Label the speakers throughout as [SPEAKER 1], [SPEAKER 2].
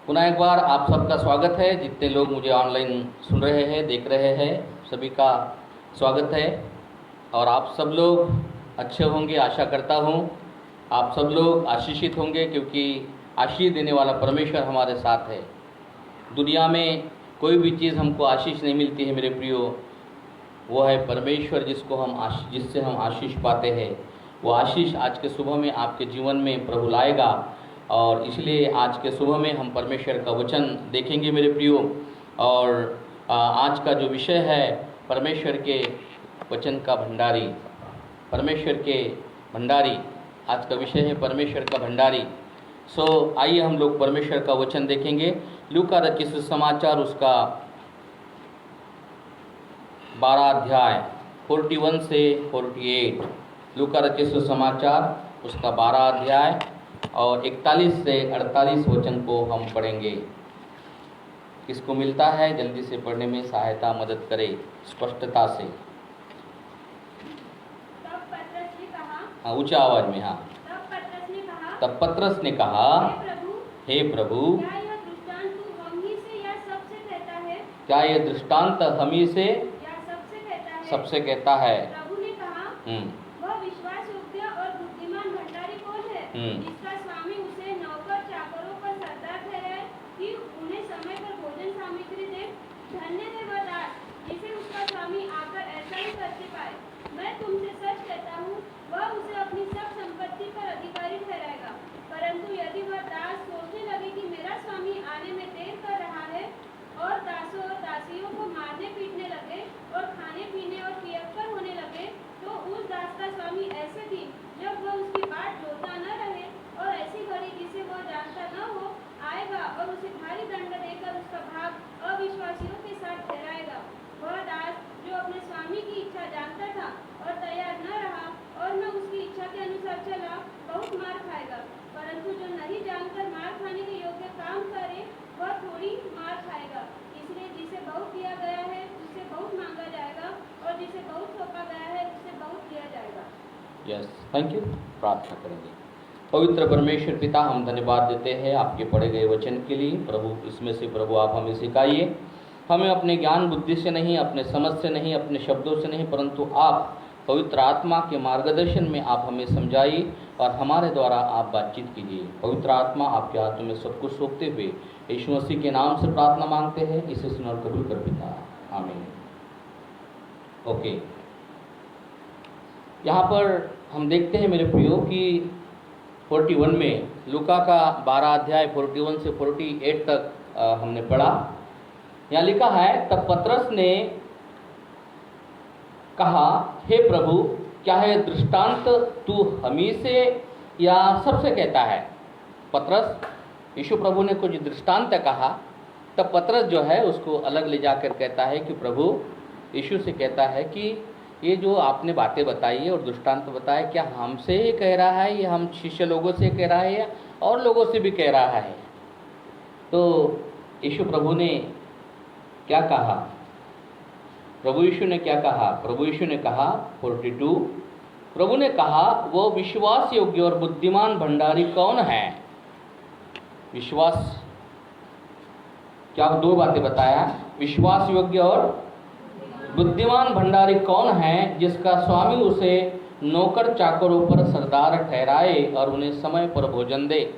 [SPEAKER 1] पुनः एक बार आप सबका स्वागत है। जितने लोग मुझे ऑनलाइन सुन रहे हैं, देख रहे हैं, सभी का स्वागत है। और आप सब लोग अच्छे होंगे, आशा करता हूँ। आप सब लोग आशीषित होंगे, क्योंकि आशीष देने वाला परमेश्वर हमारे साथ है। दुनिया में कोई भी चीज़ हमको आशीष नहीं मिलती है मेरे प्रियो, वो है परमेश्वर, जिससे हम आशीष पाते हैं। वो आशीष आज के सुबह में आपके जीवन में प्रभु लाएगा। और इसलिए आज के सुबह में हम परमेश्वर का वचन देखेंगे मेरे प्रियो। और आज का जो विषय है परमेश्वर के वचन का भंडारी। परमेश्वर के भंडारी आज का विषय है, परमेश्वर का भंडारी। आइए हम लोग परमेश्वर का वचन देखेंगे। लूका रचित सुसमाचार उसका 12 अध्याय 41 से 48। लूका रचित सुसमाचार उसका 12 अध्याय और 41 से 48 वचन को हम पढ़ेंगे। किसको मिलता है जल्दी से पढ़ने में सहायता मदद करे स्पष्टता से।
[SPEAKER 2] तब पतरस ने कहा,
[SPEAKER 1] हाँ, ऊंचा आवाज में। हाँ।
[SPEAKER 2] तब पतरस ने कहा,
[SPEAKER 1] हे प्रभु,
[SPEAKER 2] क्या यह दृष्टांत तू हम ही से या सबसे कहता है?
[SPEAKER 1] क्या यह दृष्टांत हम ही से
[SPEAKER 2] या
[SPEAKER 1] सबसे कहता है?
[SPEAKER 2] प्रभु ने कहा, वह विश्वास योग्य और बुद्धिमान भंडारी कौन है, जिसका स्वामी उसे नौकर चाकरों पर सरदार ठहराए कि उन्हें समय पर भोजन सामग्री दे। धन्य है वह दास जिसे उसका स्वामी आकर ऐसा ही करते पाए। मैं तुमसे सच कहता हूँ, वह उसे अपनी सब संपत्ति पर अधिकारी ठहराएगा। परंतु यदि वह दास सोचने लगे कि मेरा स्वामी आने में देर कर रहा है, और दासों और दासियों को मारने पीटने लगे और खाने पीने और पियक्कर होने लगे, तो उस दास का स्वामी ऐसे दिन जब वह उसकी बाट जोता न रहे और ऐसी घड़ी जिसे वह जानता न हो आएगा और उसे भारी दंड देकर उसका भाग अविश्वासियों के साथ ठहराएगा। वह दास जो अपने स्वामी की इच्छा जानता था और तैयार न रहा और न उसकी इच्छा के अनुसार चला, बहुत मार खाएगा। परंतु जो नहीं जानकर मार खाने के योग्य काम करे, वह थोड़ी मार खाएगा। इसलिए जिसे बहुत दिया गया है उससे बहुत मांगा जाएगा, और जिसे बहुत सौंपा गया है उससे बहुत दिया जाएगा।
[SPEAKER 1] Yes, thank you. प्रार्थना करेंगे। पवित्र परमेश्वर पिता, हम धन्यवाद देते हैं आपके पढ़े गए वचन के लिए। प्रभु, इसमें से प्रभु आप हमें सिखाइए। हमें अपने ज्ञान बुद्धि से नहीं, अपने समझ से नहीं, अपने शब्दों से नहीं, परंतु आप पवित्र आत्मा के मार्गदर्शन में आप हमें समझाइए और हमारे द्वारा आप बातचीत कीजिए। पवित्र आत्मा आपके हाथों में सब कुछ सौंपते हुए यीशु मसीह के नाम से प्रार्थना मांगते हैं, इसे सुन और कबूल कर पिता, आमीन। ओके, यहाँ पर हम देखते हैं मेरे प्रियो कि 41 में लूका का 12 अध्याय 41 से 48 तक हमने पढ़ा। यहाँ लिखा है, तब पतरस ने कहा, हे प्रभु, क्या है दृष्टांत तू हमी से या सबसे कहता है? पतरस, यीशु प्रभु ने कुछ दृष्टांत कहा, तब पतरस जो है उसको अलग ले जाकर कहता है कि प्रभु यीशु से कहता है कि ये जो आपने बातें बताई और दृष्टांत बताए, क्या हमसे ही कह रहा है या हम शिष्य लोगों से कह रहा है या और लोगों से भी कह रहा है? तो यीशु प्रभु ने क्या कहा? प्रभु यीशु ने क्या कहा? प्रभु यीशु ने कहा 42, प्रभु ने कहा, वो विश्वास योग्य और बुद्धिमान भंडारी कौन है? विश्वास, क्या दो बातें बताया, विश्वास योग्य और बुद्धिमान भंडारी कौन है, जिसका स्वामी उसे नौकर चाकरों पर सरदार ठहराए और उन्हें समय पर भोजन दे।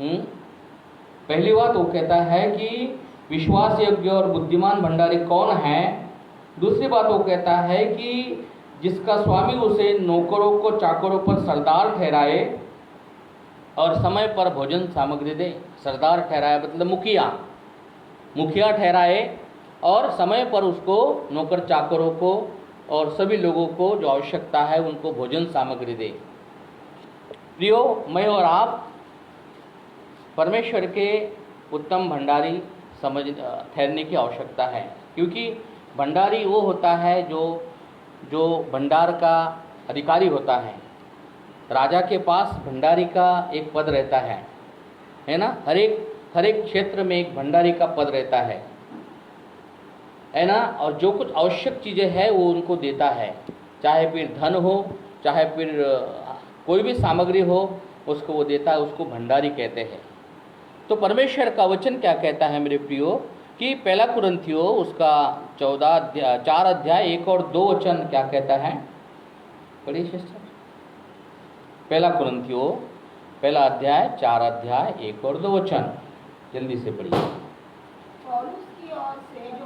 [SPEAKER 1] पहली बात वो कहता है कि विश्वास योग्य और बुद्धिमान भंडारी कौन है। दूसरी बात वो कहता है कि जिसका स्वामी उसे नौकरों को चाकरों पर सरदार ठहराए और समय पर भोजन सामग्री दे। सरदार ठहराए मतलब मुखिया ठहराए और समय पर उसको नौकर चाकरों को और सभी लोगों को जो आवश्यकता है उनको भोजन सामग्री दे। प्रियो, मैं और आप परमेश्वर के उत्तम भंडारी ठहरने की आवश्यकता है, क्योंकि भंडारी वो होता है जो भंडार का अधिकारी होता है। राजा के पास भंडारी का एक पद रहता है ना? हर एक क्षेत्र में एक भंडारी का पद रहता है ना? और जो कुछ आवश्यक चीज़ें हैं वो उनको देता है, चाहे फिर धन हो, चाहे फिर कोई भी सामग्री हो, उसको वो देता है, उसको भंडारी कहते हैं। तो परमेश्वर का वचन क्या कहता है मेरे प्रियो कि पहला कुरिन्थियों उसका 4 अध्याय 1 और 2 वचन क्या कहता है? पढ़िए सिस्टर। पहला कुरिन्थियों पहला अध्याय 4 अध्याय 1 और 2 वचन जल्दी से पढ़िए।
[SPEAKER 3] पौलुस की ओर से जो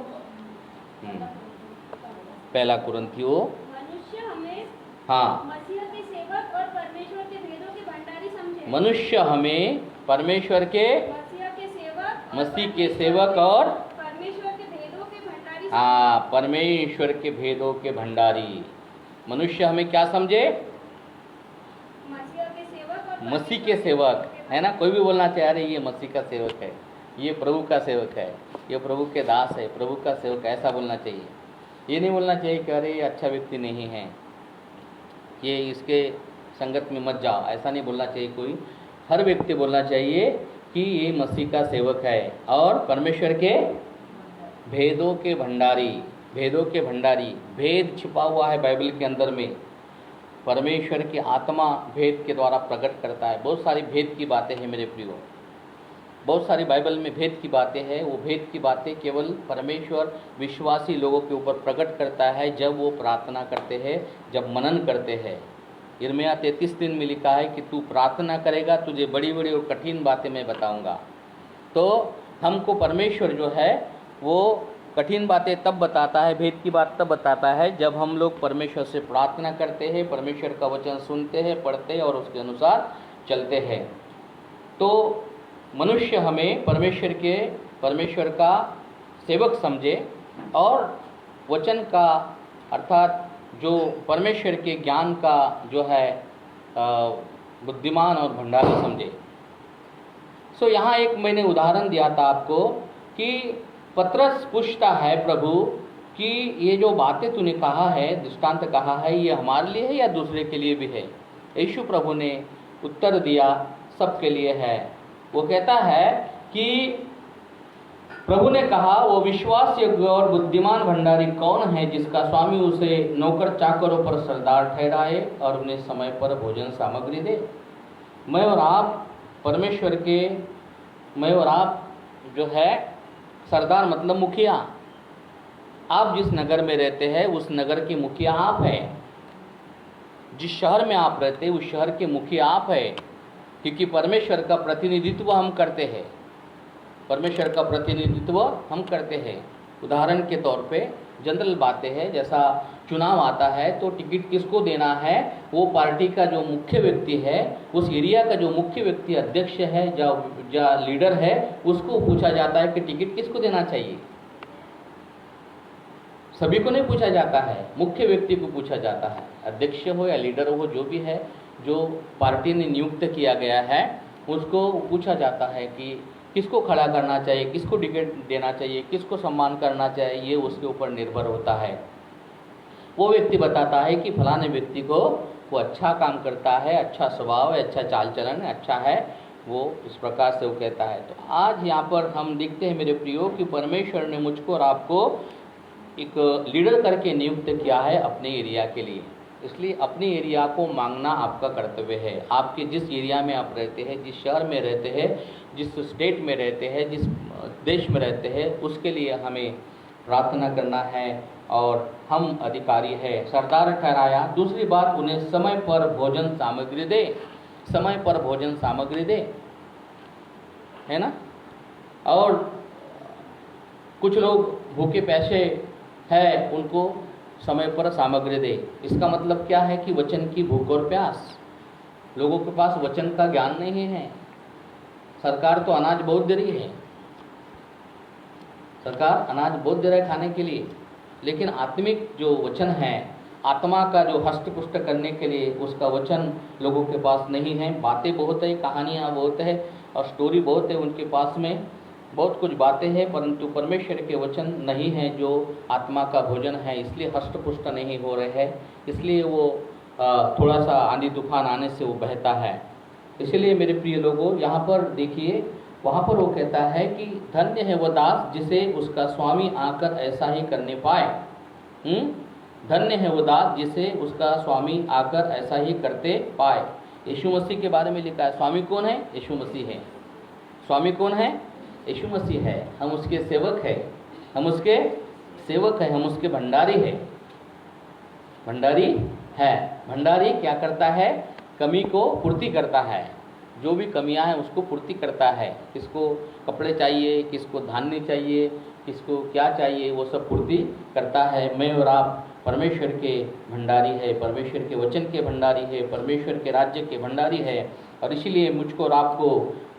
[SPEAKER 1] पहला कुरिन्थियों
[SPEAKER 2] मनुष्य हमें
[SPEAKER 1] हाँ
[SPEAKER 2] मसीह के सेवक और परमेश्वर के भेदों के भंडारी समझे।
[SPEAKER 1] मनुष्य हमें परमेश्वर के
[SPEAKER 2] मसीह के सेवक
[SPEAKER 1] और
[SPEAKER 2] परमेश्वर के भेदों के भंडारी
[SPEAKER 1] हाँ परमेश्वर के भेदों के भंडारी। मनुष्य हमें क्या समझे?
[SPEAKER 2] मसीह के सेवक और
[SPEAKER 1] मसीह के सेवक है ना। कोई भी बोलना चाहे अरे ये मसीह का सेवक है, ये प्रभु का सेवक है, ये प्रभु के दास है, प्रभु का सेवक, ऐसा बोलना चाहिए। ये नहीं बोलना चाहिए कि अरे ये अच्छा व्यक्ति नहीं है, ये इसके संगत में मत जाओ, ऐसा नहीं बोलना चाहिए कोई। हर व्यक्ति बोलना चाहिए कि ये मसीह का सेवक है और परमेश्वर के भेदों के भंडारी। भेदों के भंडारी, भेद छिपा हुआ है बाइबल के अंदर में। परमेश्वर की आत्मा भेद के द्वारा प्रकट करता है। बहुत सारी भेद की बातें हैं मेरे प्रियो, बहुत सारी बाइबल में भेद की बातें हैं। वो भेद की बातें केवल परमेश्वर विश्वासी लोगों के ऊपर प्रकट करता है जब वो प्रार्थना करते हैं, जब मनन करते हैं। यिर्मयाह 33:3 में लिखा है कि तू प्रार्थना करेगा, तुझे बड़ी बड़ी और कठिन बातें मैं बताऊंगा। तो हमको परमेश्वर जो है वो कठिन बातें तब बताता है, भेद की बात तब बताता है जब हम लोग परमेश्वर से प्रार्थना करते हैं, परमेश्वर का वचन सुनते हैं, पढ़ते हैं और उसके अनुसार चलते हैं। तो मनुष्य हमें परमेश्वर का सेवक समझे और वचन का अर्थात जो परमेश्वर के ज्ञान का जो है बुद्धिमान और भंडारी समझे। सो यहाँ एक मैंने उदाहरण दिया था आपको कि पतरस पूछता है प्रभु कि ये जो बातें तूने कहा है, दृष्टांत कहा है, ये हमारे लिए है या दूसरे के लिए भी है? यीशु प्रभु ने उत्तर दिया सबके लिए है। वो कहता है कि प्रभु ने कहा वो विश्वास योग्य और बुद्धिमान भंडारी कौन है जिसका स्वामी उसे नौकर चाकरों पर सरदार ठहराए और उन्हें समय पर भोजन सामग्री दे। मैं और आप परमेश्वर के, मैं और आप जो है सरदार मतलब मुखिया। आप जिस नगर में रहते हैं उस नगर के मुखिया आप हैं। जिस शहर में आप रहते हैं उस शहर के मुखिया आप हैं, क्योंकि परमेश्वर का प्रतिनिधित्व हम करते हैं। परमेश्वर का प्रतिनिधित्व हम करते हैं। उदाहरण के तौर पे जनरल बातें हैं, जैसा चुनाव आता है तो टिकट किसको देना है, वो पार्टी का जो मुख्य व्यक्ति है, उस एरिया का जो मुख्य व्यक्ति अध्यक्ष है, जो लीडर है, उसको पूछा जाता है कि टिकट किसको देना चाहिए। सभी को नहीं पूछा जाता है, मुख्य व्यक्ति को पूछा जाता है। अध्यक्ष हो या लीडर हो, जो भी है, जो पार्टी ने नियुक्त किया गया है, उसको पूछा जाता है कि किसको खड़ा करना चाहिए, किसको टिकट देना चाहिए, किसको सम्मान करना चाहिए। ये उसके ऊपर निर्भर होता है। वो व्यक्ति बताता है कि फलाने व्यक्ति को वो अच्छा काम करता है, अच्छा स्वभाव है, अच्छा चाल चलन है, अच्छा है, वो इस प्रकार से वो कहता है। तो आज यहाँ पर हम देखते हैं मेरे प्रियो कि परमेश्वर ने मुझको और आपको एक लीडर करके नियुक्त किया है अपने एरिया के लिए। इसलिए अपने एरिया को मांगना आपका कर्तव्य है। आपके जिस एरिया में आप रहते हैं, जिस शहर में रहते हैं, जिस स्टेट में रहते हैं, जिस देश में रहते हैं, उसके लिए हमें प्रार्थना करना है और हम अधिकारी है, सरदार ठहराया। दूसरी बात, उन्हें समय पर भोजन सामग्री दे, समय पर भोजन सामग्री दे, है ना। और कुछ लोग भूखे प्यासे है, उनको समय पर सामग्री दे। इसका मतलब क्या है कि वचन की भूख और प्यास। लोगों के पास वचन का ज्ञान नहीं है। सरकार तो अनाज बहुत दे रही है, सरकार अनाज बहुत दे रहा है खाने के लिए, लेकिन आत्मिक जो वचन है, आत्मा का जो हष्टपुष्ट करने के लिए उसका वचन लोगों के पास नहीं है। बातें बहुत है, कहानियाँ बहुत है और स्टोरी बहुत है, उनके पास में बहुत कुछ बातें हैं, परंतु परमेश्वर के वचन नहीं है जो आत्मा का भोजन है। इसलिए हष्टपुष्ट नहीं हो रहे हैं, इसलिए वो थोड़ा सा आंधी तूफान आने से वो बहता है। इसलिए मेरे प्रिय लोगों, यहाँ पर देखिए, वहाँ पर वो कहता है कि धन्य है वह दास जिसे उसका स्वामी आकर ऐसा ही करने पाए। धन्य है वह दास जिसे उसका स्वामी आकर ऐसा ही करते पाए। यीशु मसीह के बारे में लिखा है। स्वामी कौन है? यीशु मसीह है। स्वामी कौन है? यीशु मसीह है। हम उसके सेवक हैं, हम उसके सेवक हैं, हम उसके भंडारी हैं। भंडारी है। भंडारी क्या करता है? कमी को पूर्ति करता है। जो भी कमियां हैं उसको पूर्ति करता है। किसको कपड़े चाहिए, किसको धान्य चाहिए, किसको क्या चाहिए, वो सब पूर्ति करता है। मैं और आप परमेश्वर के भंडारी है, परमेश्वर के वचन के भंडारी है, परमेश्वर के राज्य के भंडारी है। और इसीलिए मुझको और आपको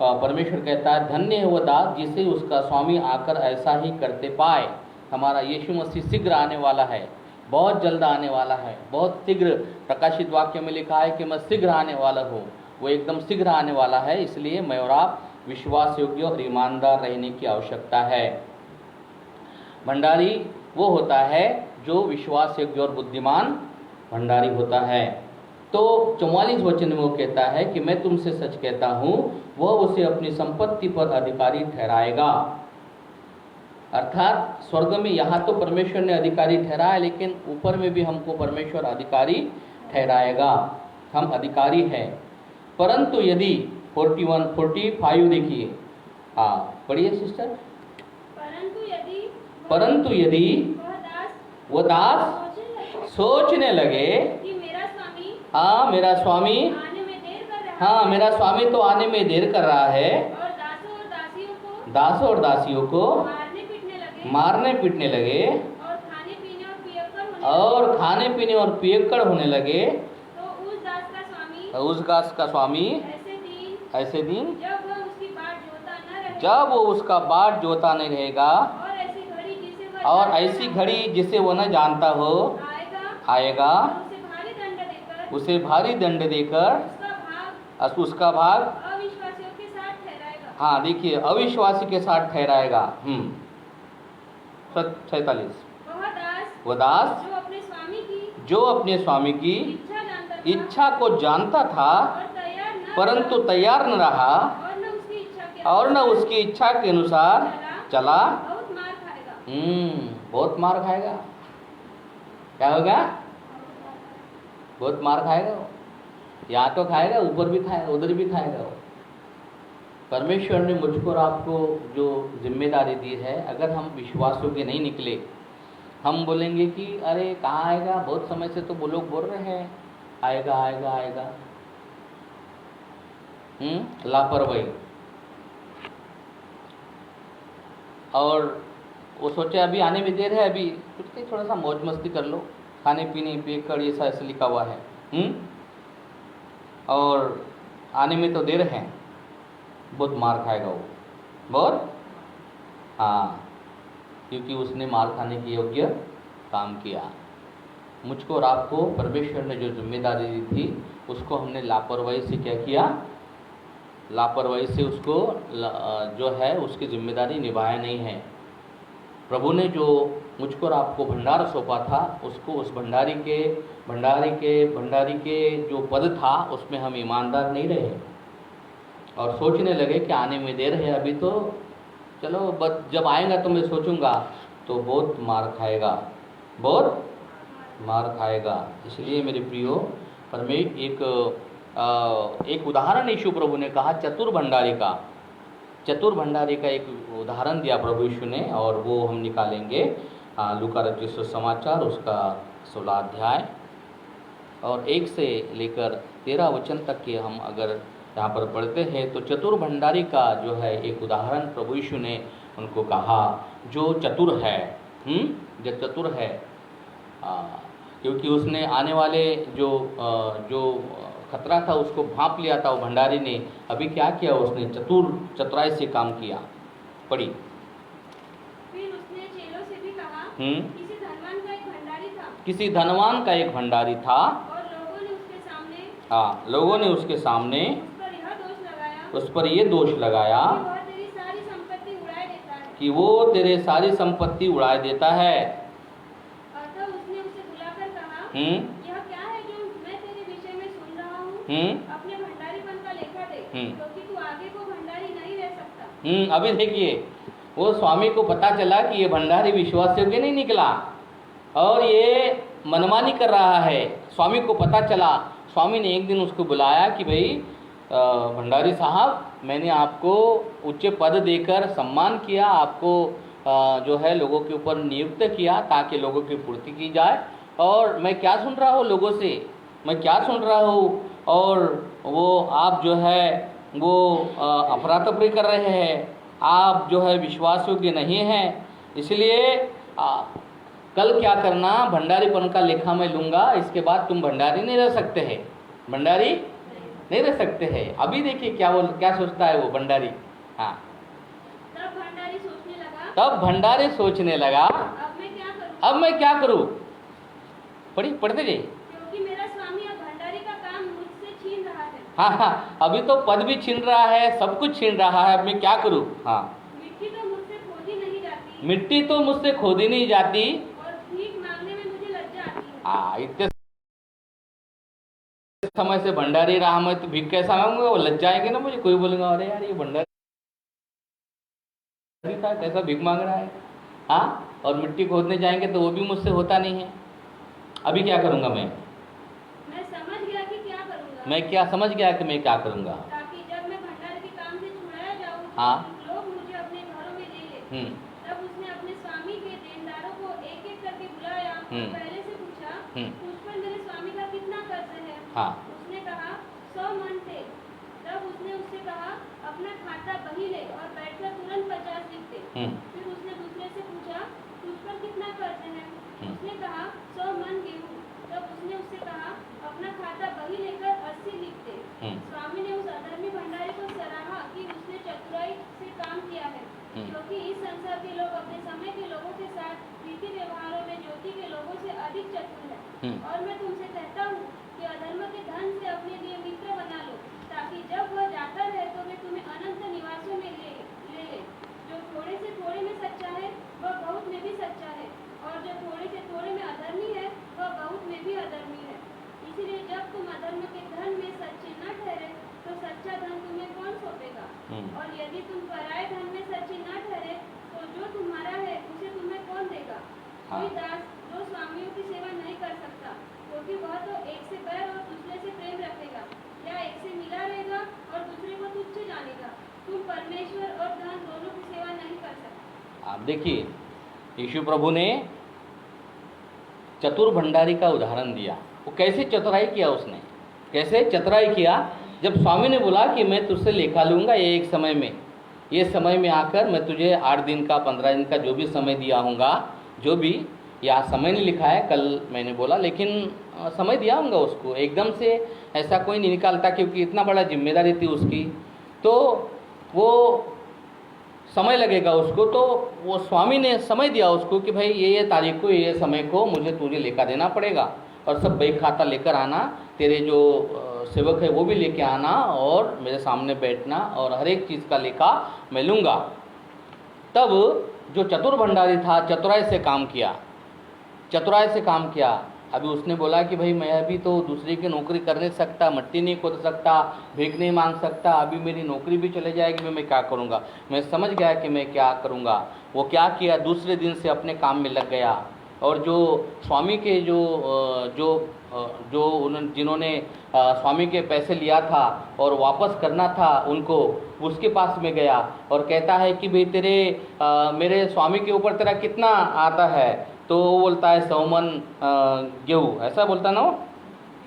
[SPEAKER 1] परमेश्वर कहता है, धन्य है वो दास जिसे उसका स्वामी आकर ऐसा ही करते पाए। हमारा यीशु मसीह शीघ्र आने वाला है, बहुत जल्द आने वाला है, बहुत शीघ्र। प्रकाशित वाक्य में लिखा है कि मैं शीघ्र आने वाला हूँ। वो एकदम शीघ्र आने वाला है। इसलिए मैं और आप विश्वास योग्य और ईमानदार रहने की आवश्यकता है। भंडारी वो होता है जो विश्वास योग्य और बुद्धिमान भंडारी होता है। तो 44 वचन में वो कहता है कि मैं तुमसे सच कहता हूँ, वह उसे अपनी संपत्ति पर अधिकारी ठहराएगा। अर्थात स्वर्ग में यहाँ तो परमेश्वर ने अधिकारी ठहराया, लेकिन ऊपर में भी हमको परमेश्वर अधिकारी ठहराएगा। हम अधिकारी हैं। परंतु यदि 45 देखिए, हाँ पढ़िए सिस्टर। परंतु यदि वह दास सोचने लगे
[SPEAKER 2] कि मेरा स्वामी
[SPEAKER 1] हाँ मेरा स्वामी
[SPEAKER 2] आने में देर कर रहा
[SPEAKER 1] हाँ
[SPEAKER 2] है,
[SPEAKER 1] मेरा स्वामी तो आने में देर कर रहा है,
[SPEAKER 2] और दासों और दासियों को
[SPEAKER 1] मारने पीटने लगे
[SPEAKER 2] और खाने पीने और पियक्कड़ होने लगे,
[SPEAKER 1] तो उस
[SPEAKER 2] उस
[SPEAKER 1] दास का स्वामी ऐसे दिन जब वो उसका बाट जोता नहीं रहेगा और ऐसी घड़ी जिसे वो न जानता हो आएगा, उसे भारी दंड देकर उसका भाग
[SPEAKER 2] अविश्वासियों के साथ ठहराएगा।
[SPEAKER 1] हाँ देखिए, अविश्वासी के साथ ठहराएगा। 46 वह दास जो अपने स्वामी की इच्छा को जानता था परंतु तैयार न रहा और न उसकी इच्छा के अनुसार चला, बहुत मार खाएगा। क्या होगा? बहुत मार खाएगा वो। यहाँ तो खाएगा, ऊपर भी खाएगा, उधर भी खाएगा वो। परमेश्वर ने मुझको और आपको जो जिम्मेदारी दी है, अगर हम विश्वास योग्य नहीं निकले, हम बोलेंगे कि अरे कहाँ आएगा, बहुत समय से तो वो लोग बोल रहे हैं आएगा आएगा आएगा। लापरवाही। और वो सोचे अभी आने में देर है, अभी कुछ थोड़ा सा मौज मस्ती कर लो, खाने पीने पियक्कड़ ये सा ऐसे लिखा हुआ है। और आने में तो देर है, बहुत मार खाएगा वो, बहुत। हाँ, क्योंकि उसने मार खाने के योग्य काम किया। मुझको और आपको परमेश्वर ने जो जिम्मेदारी दी थी, उसको हमने लापरवाही से क्या किया? लापरवाही से उसको जो है उसकी जिम्मेदारी निभाया नहीं है। प्रभु ने जो मुझको और आपको भंडार सौंपा था, उसको उस भंडारी के जो पद था उसमें हम ईमानदार नहीं रहे और सोचने लगे कि आने में देर है, अभी तो चलो बस जब आएगा तो मैं सोचूंगा, तो बहुत मार खाएगा, बहुत मार खाएगा। इसलिए मेरे प्रियो, एक उदाहरण यीशु प्रभु ने कहा चतुर भंडारी का एक उदाहरण दिया प्रभु यीशु ने, और वो हम निकालेंगे लूका रचित समाचार उसका 16 अध्याय और 1 से लेकर 13 वचन तक के हम अगर यहाँ पर पढ़ते हैं, तो चतुर भंडारी का जो है एक उदाहरण प्रभु यीशु ने उनको कहा, जो चतुर है। जो चतुर है, क्योंकि उसने आने वाले जो खतरा था उसको भांप लिया था वो भंडारी ने। अभी क्या किया उसने? चतुराई से काम किया। पढ़ी।
[SPEAKER 2] फिर उसने चेलों से भी कहा, किसी
[SPEAKER 1] धनवान का एक भंडारी था
[SPEAKER 2] और
[SPEAKER 1] लोगों ने उसके सामने उस पर यह दोष लगाया कि वो तेरे सारी संपत्ति उड़ा देता है।
[SPEAKER 2] अतः उसने उसे बुलाकर कहा, यह क्या है जो मैं तेरे विषय में सुन रहा हूँ? अपने भंडारीपन का लेखा दे, क्योंकि तू आगे को भंडारी नहीं रह सकता।
[SPEAKER 1] अभी देखिए, वो स्वामी को पता चला कि ये भंडारी विश्वास योग्य नहीं निकला और ये मनमानी कर रहा है। स्वामी को पता चला। स्वामी ने एक दिन उसको बुलाया कि भाई भंडारी साहब, मैंने आपको उच्च पद देकर सम्मान किया, आपको जो है लोगों के ऊपर नियुक्त किया ताकि लोगों की पूर्ति की जाए, और मैं क्या सुन रहा हूँ लोगों से, मैं क्या सुन रहा हूँ, और वो आप जो है वो अफरा तफरी कर रहे हैं, आप जो है विश्वास योग्य नहीं हैं, इसलिए कल क्या करना, भंडारीपन का लेखा मैं लूँगा, इसके बाद तुम भंडारी नहीं रह सकते हैं, भंडारी नहीं रह सकते हैं। अभी देखिए क्या सोचता है वो भंडारी। हाँ, तब भंडारी सोचने लगा अब मैं क्या करूं। पढ़ते जाइए।
[SPEAKER 2] क्योंकि मेरा स्वामी अब भंडारी का काम मुझसे छीन रहा है।
[SPEAKER 1] हाँ, अभी तो पद भी छीन रहा है, सब कुछ छीन रहा है, अब मैं क्या करूं। हाँ,
[SPEAKER 2] मिट्टी तो मुझसे खोदी नहीं जाती,
[SPEAKER 1] मिट्टी तो मुझसे खोदी नहीं जाती,
[SPEAKER 2] और भीख मांगने में मुझे लज्जा आती है।
[SPEAKER 1] हाँ, इतने समय से भंडारी रहा मैं, तो भीख कैसा मांगूंगा, वो लज्जा आएंगे ना मुझे, कोई बोलेगा अरे यार ये भंडारी था, कैसा भीख मांग रहा है। हाँ, और मिट्टी खोदने जाएंगे तो वो भी मुझसे होता नहीं है। अभी क्या करूंगा मैं
[SPEAKER 2] समझ गया कि क्या करूंगा।
[SPEAKER 1] मैं क्या समझ गया कि मैं क्या करूंगा,
[SPEAKER 2] ताकि जब मैं भंडारी के काम से छुड़ाया जाऊं,
[SPEAKER 1] हाँ,
[SPEAKER 2] लोग मुझे अपने घरों में ले ले। तब उसने अपने स्वामी के देनदारों को एक एक करके बुलाया और पहले से पूछा, तुझ पर मेरे स्वामी का कितना कर्ज है।
[SPEAKER 1] हाँ,
[SPEAKER 2] उसने कहा 100 मन थे। तब उसने उससे कहा, अपना खाता बही ले और बैठकर तुरंत 50 लिख दे। फिर उसने दूसरे से पूछा, तुझ पर कितना कर्ज है। उसने कहा 100 मन गेहूं। तब उसने उससे कहा, अपना खाता बही लेकर 80 लिख दे। स्वामी ने उस अधर्मी भंडारी को सराहा कि उसने चतुराई से काम किया है, क्योंकि इस संसार के लोग अपने समय के लोगों के साथ रीति व्यवहारों में ज्योति के लोगों से अधिक चतुर है। और मैं तुमसे कहता हूँ कि अधर्म के धन से अपने लिए मित्र बना लो, ताकि जब वह जाता रहे तो वे तुम्हें अनंत निवासों में ले ले। जो थोड़े से थोड़े में सच्चा है वह बहुत में भी सच्चा है, और जो थोड़े से थोड़े में अधर्मी है वह बहुत में भी अधर्मी है। इसलिए जब तुम अधर्म के धन में सच्चे न ठहरे तो सच्चा धन तुम्हें कौन सौंपेगा। और यदि तुम पराये धन में सच्चे न ठहरे तो जो तुम्हारा है उसे तुम्हें कौन देगा। कोई दास जो स्वामियों की सेवा नहीं कर सकता, क्योंकि वह तो एक से बैर और दूसरे से प्रेम रखेगा, या एक से मिला रहेगा और दूसरे को तुच्छ जानेगा। तुम परमेश्वर और धन दोनों की सेवा नहीं कर सकते।
[SPEAKER 1] आप देखिए, यीशु प्रभु ने चतुर भंडारी का उदाहरण दिया। वो कैसे चतुराई किया, उसने कैसे चतुराई किया। जब स्वामी ने बोला कि मैं तुझसे लेखा लूँगा ये एक समय में, ये समय में आकर मैं तुझे 8 दिन का 15 दिन का जो भी समय दिया होगा, जो भी, यहाँ समय नहीं लिखा है, कल मैंने बोला, लेकिन समय दिया होगा उसको, एकदम से ऐसा कोई नहीं निकालता, क्योंकि इतना बड़ा जिम्मेदारी थी उसकी, तो वो समय लगेगा उसको। तो वो स्वामी ने समय दिया उसको कि भाई ये तारीख को, ये समय को मुझे तुझे लेखा देना पड़ेगा, और सब बही खाता लेकर आना, तेरे जो सेवक है वो भी लेके आना, और मेरे सामने बैठना, और हर एक चीज़ का लेखा मैं लूँगा। तब जो चतुर भंडारी था, चतुराई से काम किया, चतुराई से काम किया। अभी उसने बोला कि भाई मैं अभी तो दूसरे की नौकरी कर नहीं सकता, मट्टी नहीं खोद सकता, भीख नहीं मांग सकता, अभी मेरी नौकरी भी चले जाएगी, मैं क्या करूँगा। मैं समझ गया कि मैं क्या करूँगा। वो क्या किया, दूसरे दिन से अपने काम में लग गया, और जो स्वामी के जो जिन्होंने स्वामी के पैसे लिया था और वापस करना था उनको, उसके पास में गया और कहता है कि भाई मेरे स्वामी के ऊपर तेरा कितना आता है। तो वो बोलता है 100 मन गेहूँ, ऐसा बोलता ना वो,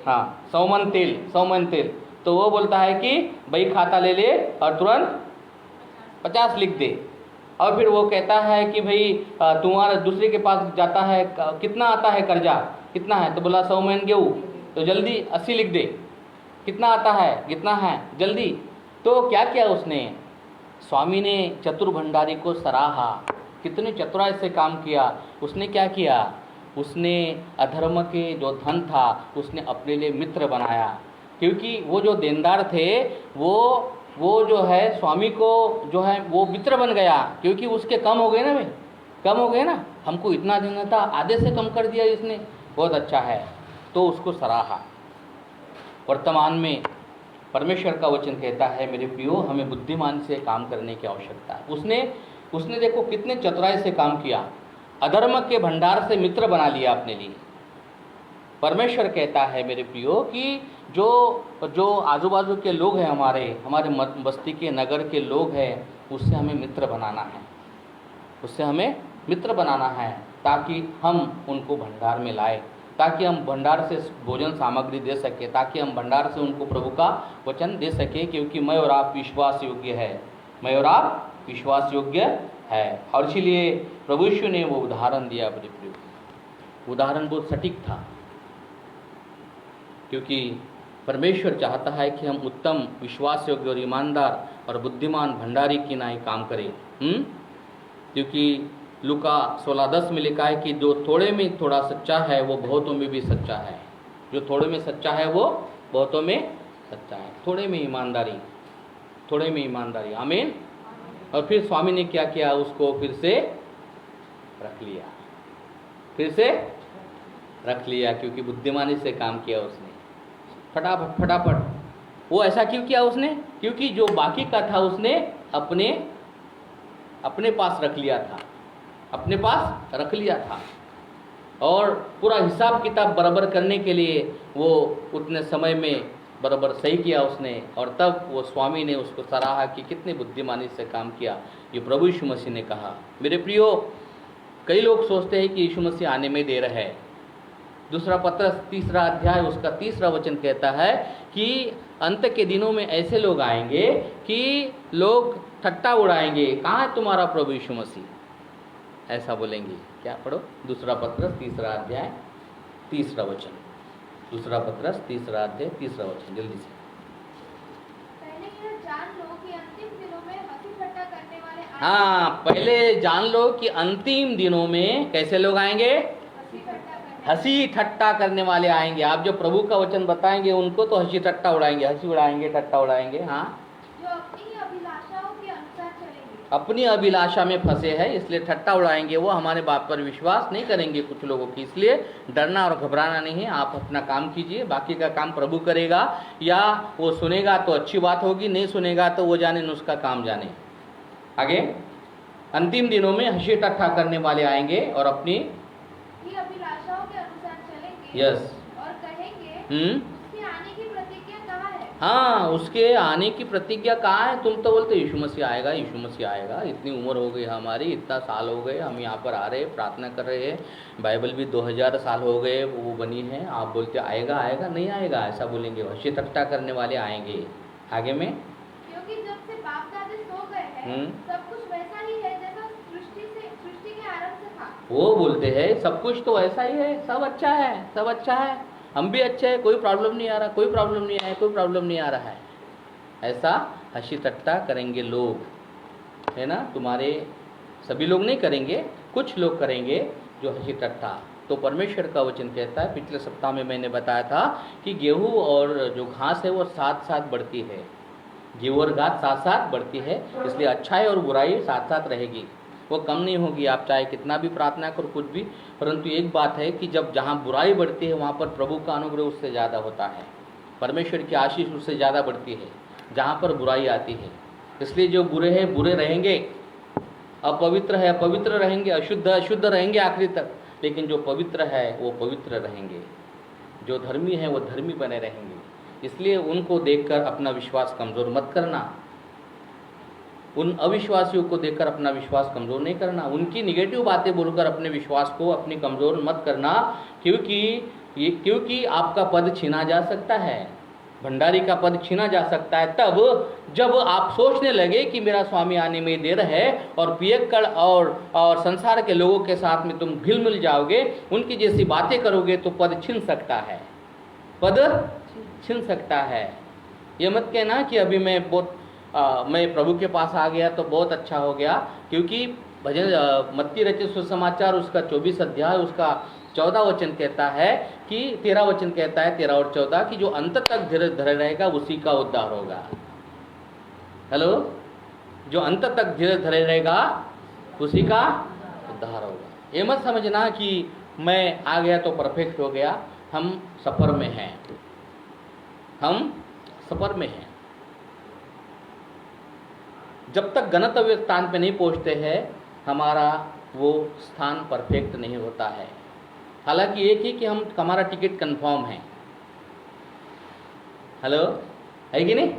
[SPEAKER 1] हाँ 100 मन तेल। तो वो बोलता है कि भाई खाता ले ले और तुरंत 50 लिख दे। और फिर वो कहता है कि भाई तुम्हारा दूसरे के पास जाता है, कितना आता है कर्जा, कितना है, तो बोला 100 मन गेहूँ, तो जल्दी 80 लिख दे। कितना आता है, कितना है, जल्दी। तो क्या किया उसने, स्वामी ने चतुर भंडारी को सराहा, कितने चतुराई से काम किया। उसने क्या किया, उसने अधर्म के जो धन था उसने अपने लिए मित्र बनाया, क्योंकि वो जो देनदार थे वो जो है स्वामी को जो है वो मित्र बन गया, क्योंकि उसके कम हो गए ना, भाई कम हो गए ना, हमको इतना देना था, आधे से कम कर दिया इसने, बहुत अच्छा है, तो उसको सराहा। वर्तमान में परमेश्वर का वचन कहता है, मेरे प्रियो, हमें बुद्धिमान से काम करने की आवश्यकता है। उसने देखो कितने चतुराई से काम किया, अधर्म के भंडार से मित्र बना लिया अपने लिए। परमेश्वर कहता है मेरे प्रियो कि जो आजू बाजू के लोग हैं, हमारे बस्ती के नगर के लोग हैं, उससे हमें मित्र बनाना है, उससे हमें मित्र बनाना है, ताकि हम उनको भंडार में लाए, ताकि हम भंडार से भोजन सामग्री दे सके, ताकि हम भंडार से उनको प्रभु का वचन दे सके, क्योंकि मैं और आप विश्वास योग्य है, मैं और आप विश्वास योग्य है। और इसीलिए प्रभु यीशु ने वो उदाहरण दिया अपने प्रभु, उदाहरण बहुत सटीक था, क्योंकि परमेश्वर चाहता है कि हम उत्तम विश्वास योग्य और ईमानदार और बुद्धिमान भंडारी की नाई काम करें। क्योंकि लूका 16:10 में लिखा है कि जो थोड़े में थोड़ा सच्चा है वो बहुतों में भी सच्चा है, जो थोड़े में सच्चा है वो बहुतों में सच्चा है। थोड़े में ईमानदारी, थोड़े में ईमानदारी, आमीन। और फिर स्वामी ने क्या किया, उसको फिर से रख लिया, फिर से रख लिया, क्योंकि बुद्धिमानी से काम किया उसने, फटाफट फटाफट। वो ऐसा क्यों किया उसने? क्योंकि जो बाकी का था उसने अपने पास रख लिया था, अपने पास रख लिया था। और पूरा हिसाब किताब बराबर करने के लिए वो उतने समय में बराबर सही किया उसने, और तब वो स्वामी ने उसको सराहा कि कितनी बुद्धिमानी से काम किया। ये प्रभु यीशु मसीह ने कहा। मेरे प्रियो, कई लोग सोचते हैं कि यीशु मसीह आने में देर है। दूसरा पत्रस 3 अध्याय उसका 3 वचन कहता है कि अंत के दिनों में ऐसे लोग आएंगे कि लोग ठट्टा उड़ाएंगे, कहाँ है तुम्हारा प्रभु यीशु मसीह, ऐसा बोलेंगे। क्या पढ़ो, दूसरा पत्रस 3 अध्याय 3 वचन, दूसरा पत्रस 3 अध्याय 3 वचन, जल्दी से।
[SPEAKER 2] पहले यह जान लो कि अंतिम दिनों में हंसी ठट्टा करने वाले
[SPEAKER 1] हाँ, पहले जान लो कि अंतिम दिनों में कैसे लोग आएंगे, हंसी ठट्टा करने वाले आएंगे। आप जो प्रभु का वचन बताएंगे उनको तो हंसी ठट्टा उड़ाएंगे, हंसी उड़ाएंगे, ठट्टा उड़ाएंगे। हाँ,
[SPEAKER 2] जो अपनी अभिलाषाओं के अनुसार चलेंगे,
[SPEAKER 1] अपनी अभिलाषा में फंसे हैं इसलिए ठट्टा उड़ाएंगे। वो हमारे बात पर विश्वास नहीं करेंगे कुछ लोगों की। इसलिए डरना और घबराना नहीं है, आप अपना काम कीजिए, बाकी का काम प्रभु करेगा। या वो सुनेगा तो अच्छी बात होगी, नहीं सुनेगा तो वो जाने, उसका काम जाने। आगे, अंतिम दिनों में हंसी ठट्टा करने वाले आएंगे और अपनी
[SPEAKER 2] अभिलाषाओं के अनुसार चलेंगे।
[SPEAKER 1] यस।
[SPEAKER 2] और कहेंगे उसके आने की प्रतिज्ञा कहाँ है?
[SPEAKER 1] हाँ, उसके आने की प्रतिज्ञा कहाँ है? तुम तो बोलते यीशु मसीह आएगा, यीशु मसीह आएगा। इतनी उम्र हो गई हमारी, इतना साल हो गए हम यहाँ पर आ रहे, प्रार्थना कर रहे हैं, बाइबल भी 2000 साल हो गए वो बनी है, आप बोलते आएगा आएगा, नहीं आएगा, ऐसा बोलेंगे। हंसी ठट्टा करने वाले आएंगे। आगे में,
[SPEAKER 2] क्योंकि जब से बाप दादे सो गए हैं सब कुछ वैसा ही है जैसा सृष्टि के आरंभ से था।
[SPEAKER 1] वो बोलते हैं सब कुछ तो ऐसा ही है, सब अच्छा है, सब अच्छा है, हम भी अच्छे हैं, कोई प्रॉब्लम नहीं आ रहा, कोई प्रॉब्लम नहीं आया, कोई प्रॉब्लम नहीं आ रहा है। ऐसा हंसी ठट्टा करेंगे लोग, है ना। तुम्हारे सभी लोग नहीं करेंगे, कुछ लोग करेंगे जो हंसी ठट्टा। तो परमेश्वर का वचन कहता है, पिछले सप्ताह में मैंने बताया था कि गेहूँ और जो घास है वो साथ साथ बढ़ती है, गेहूँ और घास साथ साथ बढ़ती है, इसलिए अच्छाई और बुराई साथ साथ रहेगी, वो कम नहीं होगी। आप चाहे कितना भी प्रार्थना करो, कुछ भी। परंतु एक बात है कि जब जहाँ बुराई बढ़ती है वहाँ पर प्रभु का अनुग्रह उससे ज़्यादा होता है, परमेश्वर की आशीष उससे ज़्यादा बढ़ती है जहाँ पर बुराई आती है। इसलिए जो बुरे हैं बुरे रहेंगे, अपवित्र है अपवित्र रहेंगे, अशुद्ध अशुद्ध रहेंगे आखिरी तक, लेकिन जो पवित्र है वो पवित्र रहेंगे, जो धर्मी है वो धर्मी बने रहेंगे। इसलिए उनको देखकर अपना विश्वास कमज़ोर मत करना, उन अविश्वासियों को देखकर अपना विश्वास कमज़ोर नहीं करना, उनकी निगेटिव बातें बोलकर अपने विश्वास को अपनी कमज़ोर मत करना, क्योंकि आपका पद छीना जा सकता है, भंडारी का पद छीना जा सकता है तब जब आप सोचने लगे कि मेरा स्वामी आने में देर है और पियक्कड़ और संसार के लोगों के साथ में तुम घिल मिल जाओगे, उनकी जैसी बातें करोगे तो पद छीन सकता है, पद छीन सकता है। ये मत कहना कि अभी मैं प्रभु के पास आ गया तो बहुत अच्छा हो गया, क्योंकि भजन मत्ती रचित सुसमाचार उसका 24 अध्याय उसका 14 वचन कहता है कि 13 वचन कहता है, 13 और 14, कि जो अंत तक धीरज धरे रहेगा उसी का उद्धार होगा। हेलो, जो अंत तक धीरज धरे रहेगा उसी का उद्धार होगा। ये मत समझना कि मैं आ गया तो परफेक्ट हो गया। हम सफर में हैं, हम सफर में हैं। जब तक गंतव्य स्थान पे नहीं पहुंचते हैं हमारा वो स्थान परफेक्ट नहीं होता है। हालांकि एक ही कि हमारा टिकट कंफर्म है। हेलो, है कि नहीं?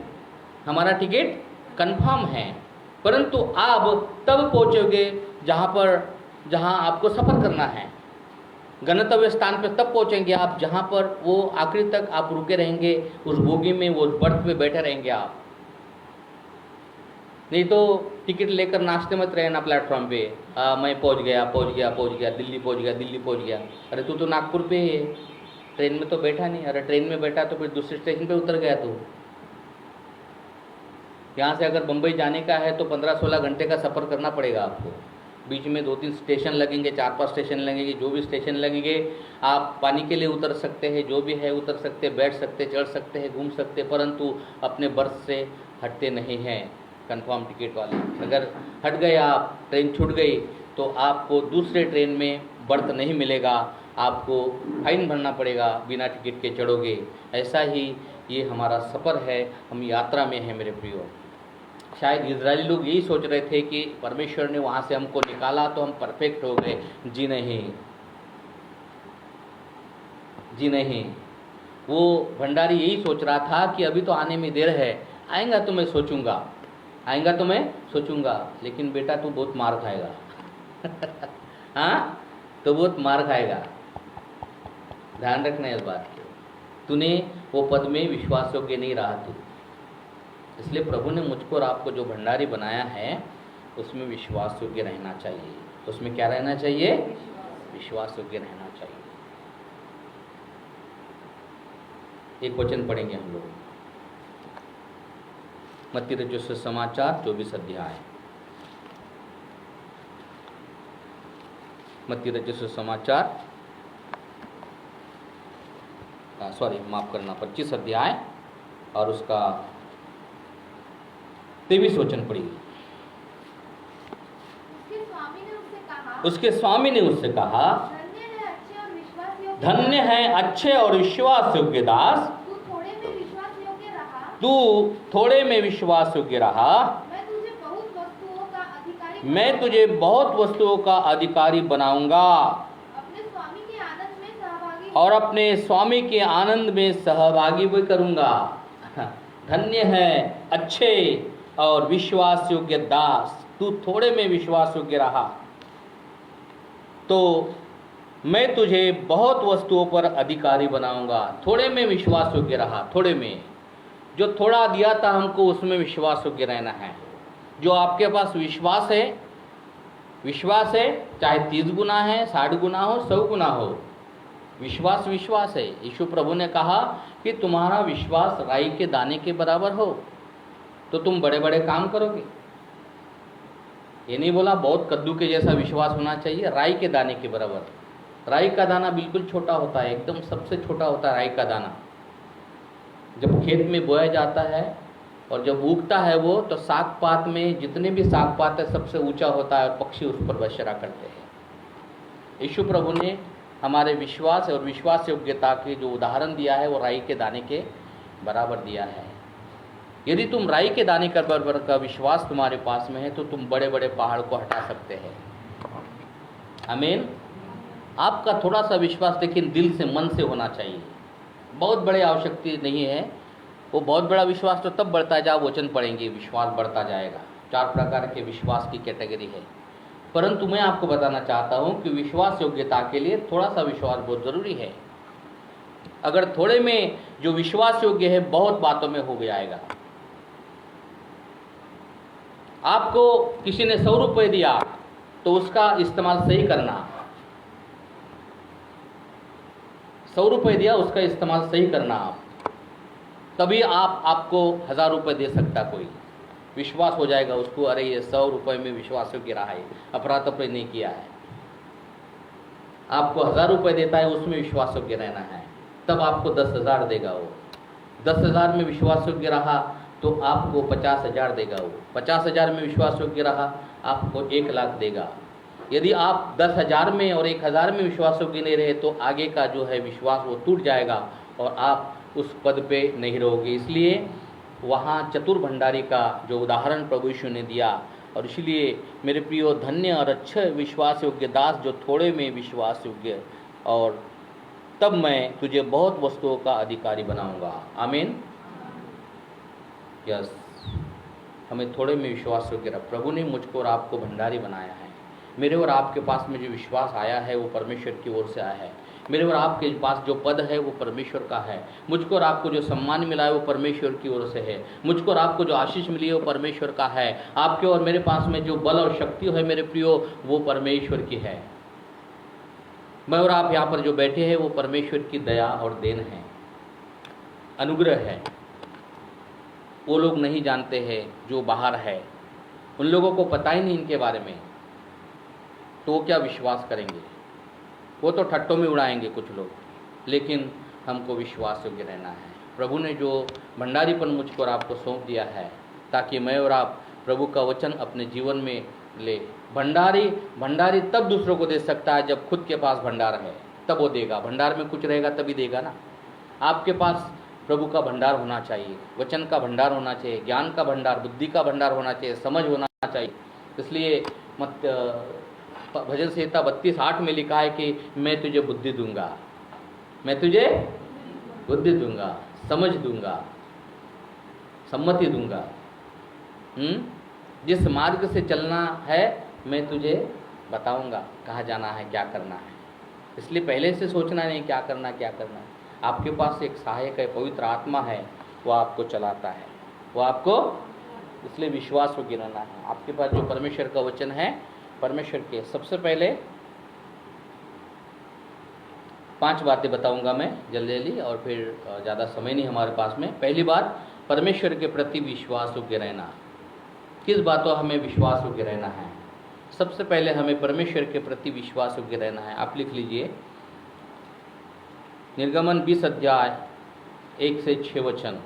[SPEAKER 1] हमारा टिकट कंफर्म है, परंतु आप तब पहुंचोगे जहां आपको सफ़र करना है। गंतव्य स्थान पर तब पहुंचेंगे आप जहां पर वो आखिरी तक आप रुके रहेंगे, उस बोगी में, वो बर्थ पे बैठे रहेंगे आप। नहीं तो टिकट लेकर नाचते मत रहना प्लेटफॉर्म पे, मैं पहुंच गया, दिल्ली पहुंच गया। अरे तू तो नागपुर पे है, ट्रेन में तो बैठा नहीं। अरे ट्रेन में बैठा तो फिर दूसरे स्टेशन पे उतर गया तू। यहाँ से अगर बम्बई जाने का है तो 15-16 घंटे का सफ़र करना पड़ेगा आपको। बीच में 2-3 स्टेशन लगेंगे, 4-5 स्टेशन लगेंगे। जो भी स्टेशन लगेंगे आप पानी के लिए उतर सकते हैं, जो भी है उतर सकते, बैठ सकते, चढ़ सकते हैं, घूम सकते, परंतु अपने बर्थ से हटते नहीं हैं कंफर्म टिकट वाले। अगर हट गए आप, ट्रेन छूट गई, तो आपको दूसरे ट्रेन में बर्थ नहीं मिलेगा, आपको फाइन भरना पड़ेगा, बिना टिकट के चढ़ोगे। ऐसा ही ये हमारा सफ़र है, हम यात्रा में हैं मेरे प्रियो। शायद इजरायली लोग यही सोच रहे थे कि परमेश्वर ने वहाँ से हमको निकाला तो हम परफेक्ट हो गए। जी नहीं, जी नहीं। वो भंडारी यही सोच रहा था कि अभी तो आने में देर है, आएगा तो मैं सोचूंगा, लेकिन बेटा तू बहुत मार खाएगा। हाँ, तो बहुत मार खाएगा, ध्यान रखना इस बात के। तूने वो पद में विश्वास योग्य नहीं रहा तू, इसलिए प्रभु ने मुझको और आपको जो भंडारी बनाया है उसमें विश्वास योग्य रहना चाहिए। उसमें क्या रहना चाहिए? विश्वास योग्य रहना चाहिए। एक वचन पढ़ेंगे हम लोग, मत्ती रचित सुसमाचार 24 अध्याय। मत्ती रचित सुसमाचार 25 अध्याय और उसका 23 वचन पढ़िए। उसके स्वामी ने उससे कहा, धन्य है अच्छे और विश्वास योग्य दास, तू थोड़े में विश्वास योग्य रहा, मैं तुझे बहुत वस्तुओं का अधिकारी बनाऊंगा और अपने स्वामी के आनंद में सहभागी भी करूंगा। धन्य है अच्छे और विश्वास योग्य दास, तू थोड़े में विश्वास योग्य रहा तो मैं तुझे बहुत वस्तुओं पर अधिकारी बनाऊंगा। थोड़े में विश्वास योग्य रहा, थोड़े में, जो थोड़ा दिया था हमको उसमें विश्वास योग्य रहना है। जो आपके पास विश्वास है, चाहे 30 गुना है, 60 गुना हो, 100 गुना हो, विश्वास है। यीशु प्रभु ने कहा कि तुम्हारा विश्वास राई के दाने के बराबर हो तो तुम बड़े बड़े काम करोगे। ये नहीं बोला बहुत कद्दू के जैसा विश्वास होना चाहिए, राई के दाने के बराबर। राई का दाना बिल्कुल छोटा होता है, एकदम सबसे छोटा होता है राई का दाना। जब खेत में बोया जाता है और जब उगता है वो, तो साग पात में जितने भी साग पात है सबसे ऊंचा होता है और पक्षी उस पर बसेरा करते हैं। यीशु प्रभु ने हमारे विश्वास और विश्वास योग्यता के जो उदाहरण दिया है वो राई के दाने के बराबर दिया है। यदि तुम राई के दाने के बराबर का विश्वास तुम्हारे पास में है तो तुम बड़े बड़े पहाड़ को हटा सकते हैं। आमीन। आपका थोड़ा सा विश्वास लेकिन दिल से, मन से होना चाहिए। बहुत बड़े आवश्यकता नहीं है। वो बहुत बड़ा विश्वास तो तब बढ़ता है जब वचन पढ़ेंगे, विश्वास बढ़ता जाएगा। 4 प्रकार के विश्वास की कैटेगरी है, परंतु मैं आपको बताना चाहता हूँ कि विश्वास योग्यता के लिए थोड़ा सा विश्वास बहुत ज़रूरी है। अगर थोड़े में जो विश्वास योग्य है, बहुत बातों में हो जाएगा। आपको किसी ने 100 रुपये दिया तो उसका इस्तेमाल सही करना। 100 रुपये दिया, उसका इस्तेमाल सही करना आप, तभी आपको 1000 रुपये दे सकता कोई। विश्वास हो जाएगा उसको, अरे ये 100 रुपये में विश्वास योग्य रहा है, अपराध तपराध नहीं किया है। आपको 1000 रुपये देता है, उसमें विश्वास योग्य रहना है, तब आपको 10,000 देगा वो। 10,000 में विश्वास योग्य रहा तो आपको 50,000 देगा वो। 50,000 में विश्वास योग्य रहा आपको 1 लाख देगा। यदि आप 10,000 में और 1,000 में विश्वास योग्य नहीं रहे तो आगे का जो है विश्वास वो टूट जाएगा और आप उस पद पे नहीं रहोगे। इसलिए वहाँ चतुर भंडारी का जो उदाहरण प्रभु यीशु ने दिया, और इसलिए मेरे प्रियो, धन्य और अच्छे विश्वास योग्य दास जो थोड़े में विश्वास योग्य और तब मैं तुझे बहुत वस्तुओं का अधिकारी बनाऊंगा। आमीन। यस, हमें थोड़े में विश्वास हो गया। प्रभु ने मुझको और आपको भंडारी बनाया है। मेरे और आपके पास में जो विश्वास आया है वो परमेश्वर की ओर से आया है। मेरे और आपके पास जो पद है वो परमेश्वर का है। मुझको और आपको जो सम्मान मिला है वो परमेश्वर की ओर से है। मुझको और आपको जो आशीष मिली है वो परमेश्वर का है। आपके और मेरे पास में जो बल और शक्ति है मेरे प्रियो, वो परमेश्वर की है। मैं और आप यहाँ पर जो बैठे हैं वो परमेश्वर की दया और देन है, अनुग्रह है। वो लोग नहीं जानते हैं जो बाहर है, उन लोगों को पता ही नहीं इनके बारे में, तो वो क्या विश्वास करेंगे? वो तो ठट्टों में उड़ाएंगे कुछ लोग, लेकिन हमको विश्वास योग्य रहना है। प्रभु ने जो भंडारीपन मुझको और आपको सौंप दिया है, ताकि मैं और आप प्रभु का वचन अपने जीवन में ले। भंडारी तब दूसरों को दे सकता है जब खुद के पास भंडार है, तब वो देगा। भंडार में कुछ रहेगा तभी देगा ना। आपके पास प्रभु का भंडार होना चाहिए, वचन का भंडार होना चाहिए, ज्ञान का भंडार, बुद्धि का भंडार होना चाहिए, समझ होना चाहिए। इसलिए भजन संहिता 32:8 में लिखा है कि मैं तुझे बुद्धि दूंगा, मैं तुझे बुद्धि दूंगा, समझ दूंगा, सम्मति दूंगा। जिस मार्ग से चलना है मैं तुझे बताऊंगा, कहाँ जाना है, क्या करना है। इसलिए पहले से सोचना नहीं क्या करना क्या करना है। आपके पास एक सहायक है, पवित्र आत्मा है, वो आपको चलाता है, वो आपको, इसलिए विश्वास को गिराना है। आपके पास जो परमेश्वर का वचन है, परमेश्वर के, सबसे पहले 5 बातें बताऊंगा मैं जल्दी, और फिर ज़्यादा समय नहीं हमारे पास में। पहली बात, परमेश्वर के प्रति विश्वास योग्य रहना। किस बातों हमें विश्वास योग्य रहना है? सबसे पहले हमें परमेश्वर के प्रति विश्वास योग्य रहना है। आप लिख लीजिए, निर्गमन 20 अध्याय 1 से 6 वचन।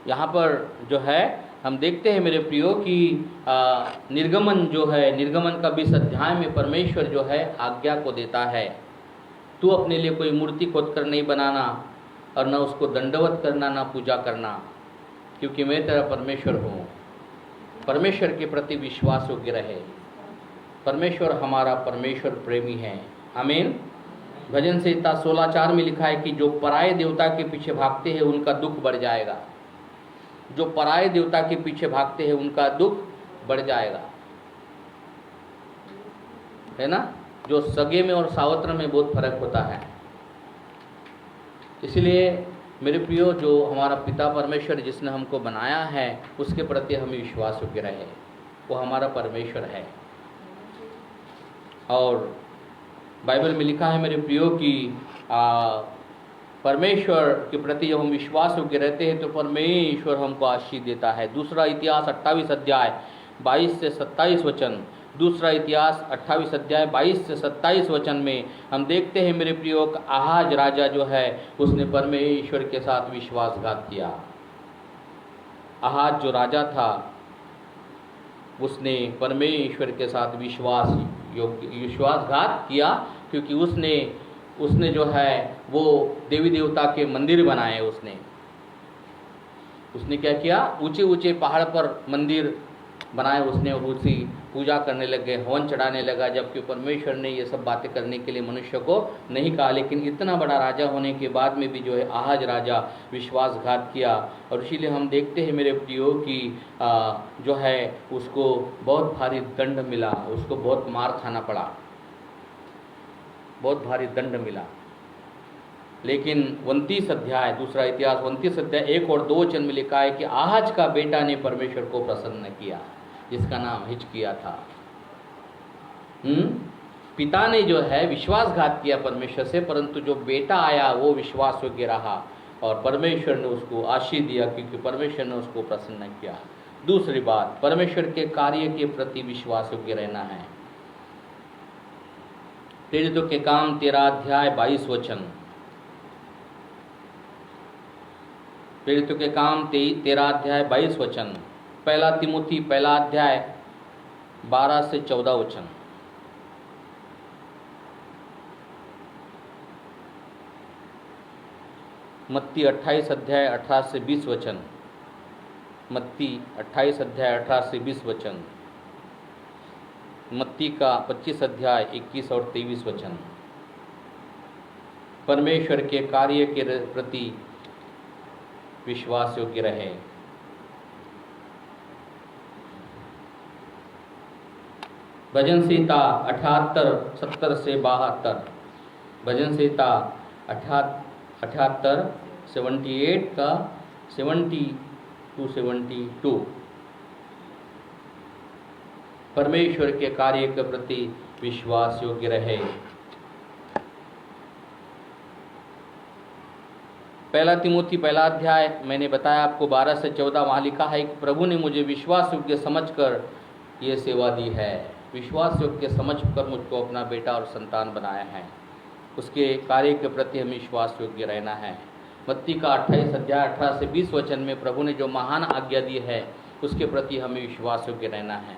[SPEAKER 1] यहाँ पर जो है हम देखते हैं मेरे प्रियो कि निर्गमन जो है, निर्गमन का 20 अध्याय में परमेश्वर जो है आज्ञा को देता है, तू अपने लिए कोई मूर्ति खोद कर नहीं बनाना, और न उसको दंडवत करना, ना पूजा करना, क्योंकि मैं तेरा परमेश्वर हूँ। परमेश्वर के प्रति विश्वास योग्य रहे। परमेश्वर हमारा परमेश्वर प्रेमी है। आमीन। भजन संहिता 16:4 में लिखा है कि जो पराये देवता के पीछे भागते हैं उनका दुख बढ़ जाएगा। जो पराये देवता के पीछे भागते हैं उनका दुख बढ़ जाएगा, है ना। जो सगे में और सावत्र में बहुत फर्क होता है। इसलिए मेरे प्रियो, जो हमारा पिता परमेश्वर जिसने हमको बनाया है, उसके प्रति हमें विश्वास योग्य रहे। वो हमारा परमेश्वर है। और बाइबल में लिखा है मेरे प्रियो कि परमेश्वर के प्रति जब हम विश्वास योग्य रहते हैं तो परमेश्वर हमको आशीष देता है। दूसरा इतिहास 28 अध्याय 22 से 27 वचन। दूसरा इतिहास 28 अध्याय 22 से 27 वचन में हम देखते हैं मेरे प्रियो, आहाज राजा जो है उसने परमेश्वर के साथ विश्वासघात किया। आहाज जो राजा था उसने परमेश्वर के साथ विश्वासघात किया, क्योंकि उसने जो है वो देवी देवता के मंदिर बनाए। उसने क्या किया, ऊंचे ऊंचे पहाड़ पर मंदिर बनाए उसने, और उसी पूजा करने लगे, हवन चढ़ाने लगा, जबकि परमेश्वर ने ये सब बातें करने के लिए मनुष्य को नहीं कहा। लेकिन इतना बड़ा राजा होने के बाद में भी जो है आहाज राजा विश्वासघात किया, और इसीलिए हम देखते हैं मेरे प्रियो कि जो है उसको बहुत भारी दंड मिला, उसको बहुत मार खाना पड़ा, बहुत भारी दंड मिला। लेकिन 29 अध्याय, दूसरा इतिहास 29 अध्याय 1 और 2 वचन में लिखा है कि आहाज का बेटा ने परमेश्वर को प्रसन्न किया, जिसका नाम हिजकिय्याह था। पिता ने जो है विश्वासघात किया परमेश्वर से, परंतु जो बेटा आया वो विश्वास योग्य रहा, और परमेश्वर ने उसको आशीष दिया, क्योंकि परमेश्वर ने उसको प्रसन्न किया। दूसरी बात, परमेश्वर के कार्य के प्रति विश्वास योग्य रहना है। प्रेरितों के काम 13 अध्याय 22 वचन। प्रेरितों के काम 13 अध्याय 22 वचन। पहला तिमुथी पहला अध्याय 12 से 14 वचन। मत्ती 28 अध्याय 18 से 20 वचन। मत्ती 28 अध्याय 18 से 20 वचन। मत्ती का 25 अध्याय 21 और 23 वचन। परमेश्वर के कार्य के प्रति विश्वास योग्य रहे। भजन संहिता 78 70 से 72, भजन संहिता 78 78 का 70 to 72, परमेश्वर के कार्य के प्रति विश्वास योग्य रहे। पहला तिमोथी पहला अध्याय मैंने बताया आपको 12 से 14 वहाँ लिखा है कि प्रभु ने मुझे विश्वास योग्य समझकर ये सेवा दी है। विश्वास योग्य समझकर मुझको अपना बेटा और संतान बनाया है, उसके कार्य के प्रति हमें विश्वास योग्य रहना है। मत्ती का 28 अध्याय 18 से 20 वचन में प्रभु ने जो महान आज्ञा दी है उसके प्रति हमें विश्वास योग्य रहना है।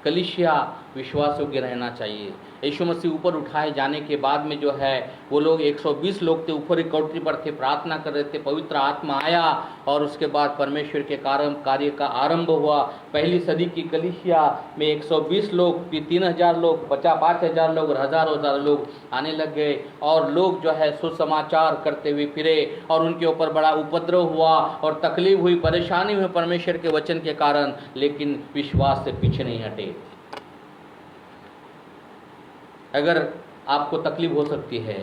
[SPEAKER 1] कलीसिया विश्वास योग्य रहना चाहिए। यीशु मसीह ऊपर उठाए जाने के बाद में जो है वो लोग 120 लोग थे, ऊपर एक कोठरी पर थे, प्रार्थना कर रहे थे, पवित्र आत्मा आया और उसके बाद परमेश्वर के कार्य का आरंभ हुआ। पहली सदी की कलीसिया में 120 लोग, 3000 लोग, 5000 लोग और हज़ारों लोग आने लग गए और लोग जो है सुसमाचार करते हुए फिरे और उनके ऊपर बड़ा उपद्रव हुआ और तकलीफ हुई, परेशानी हुई परमेश्वर के वचन के कारण, लेकिन विश्वास से पीछे नहीं हटे। अगर आपको तकलीफ हो सकती है,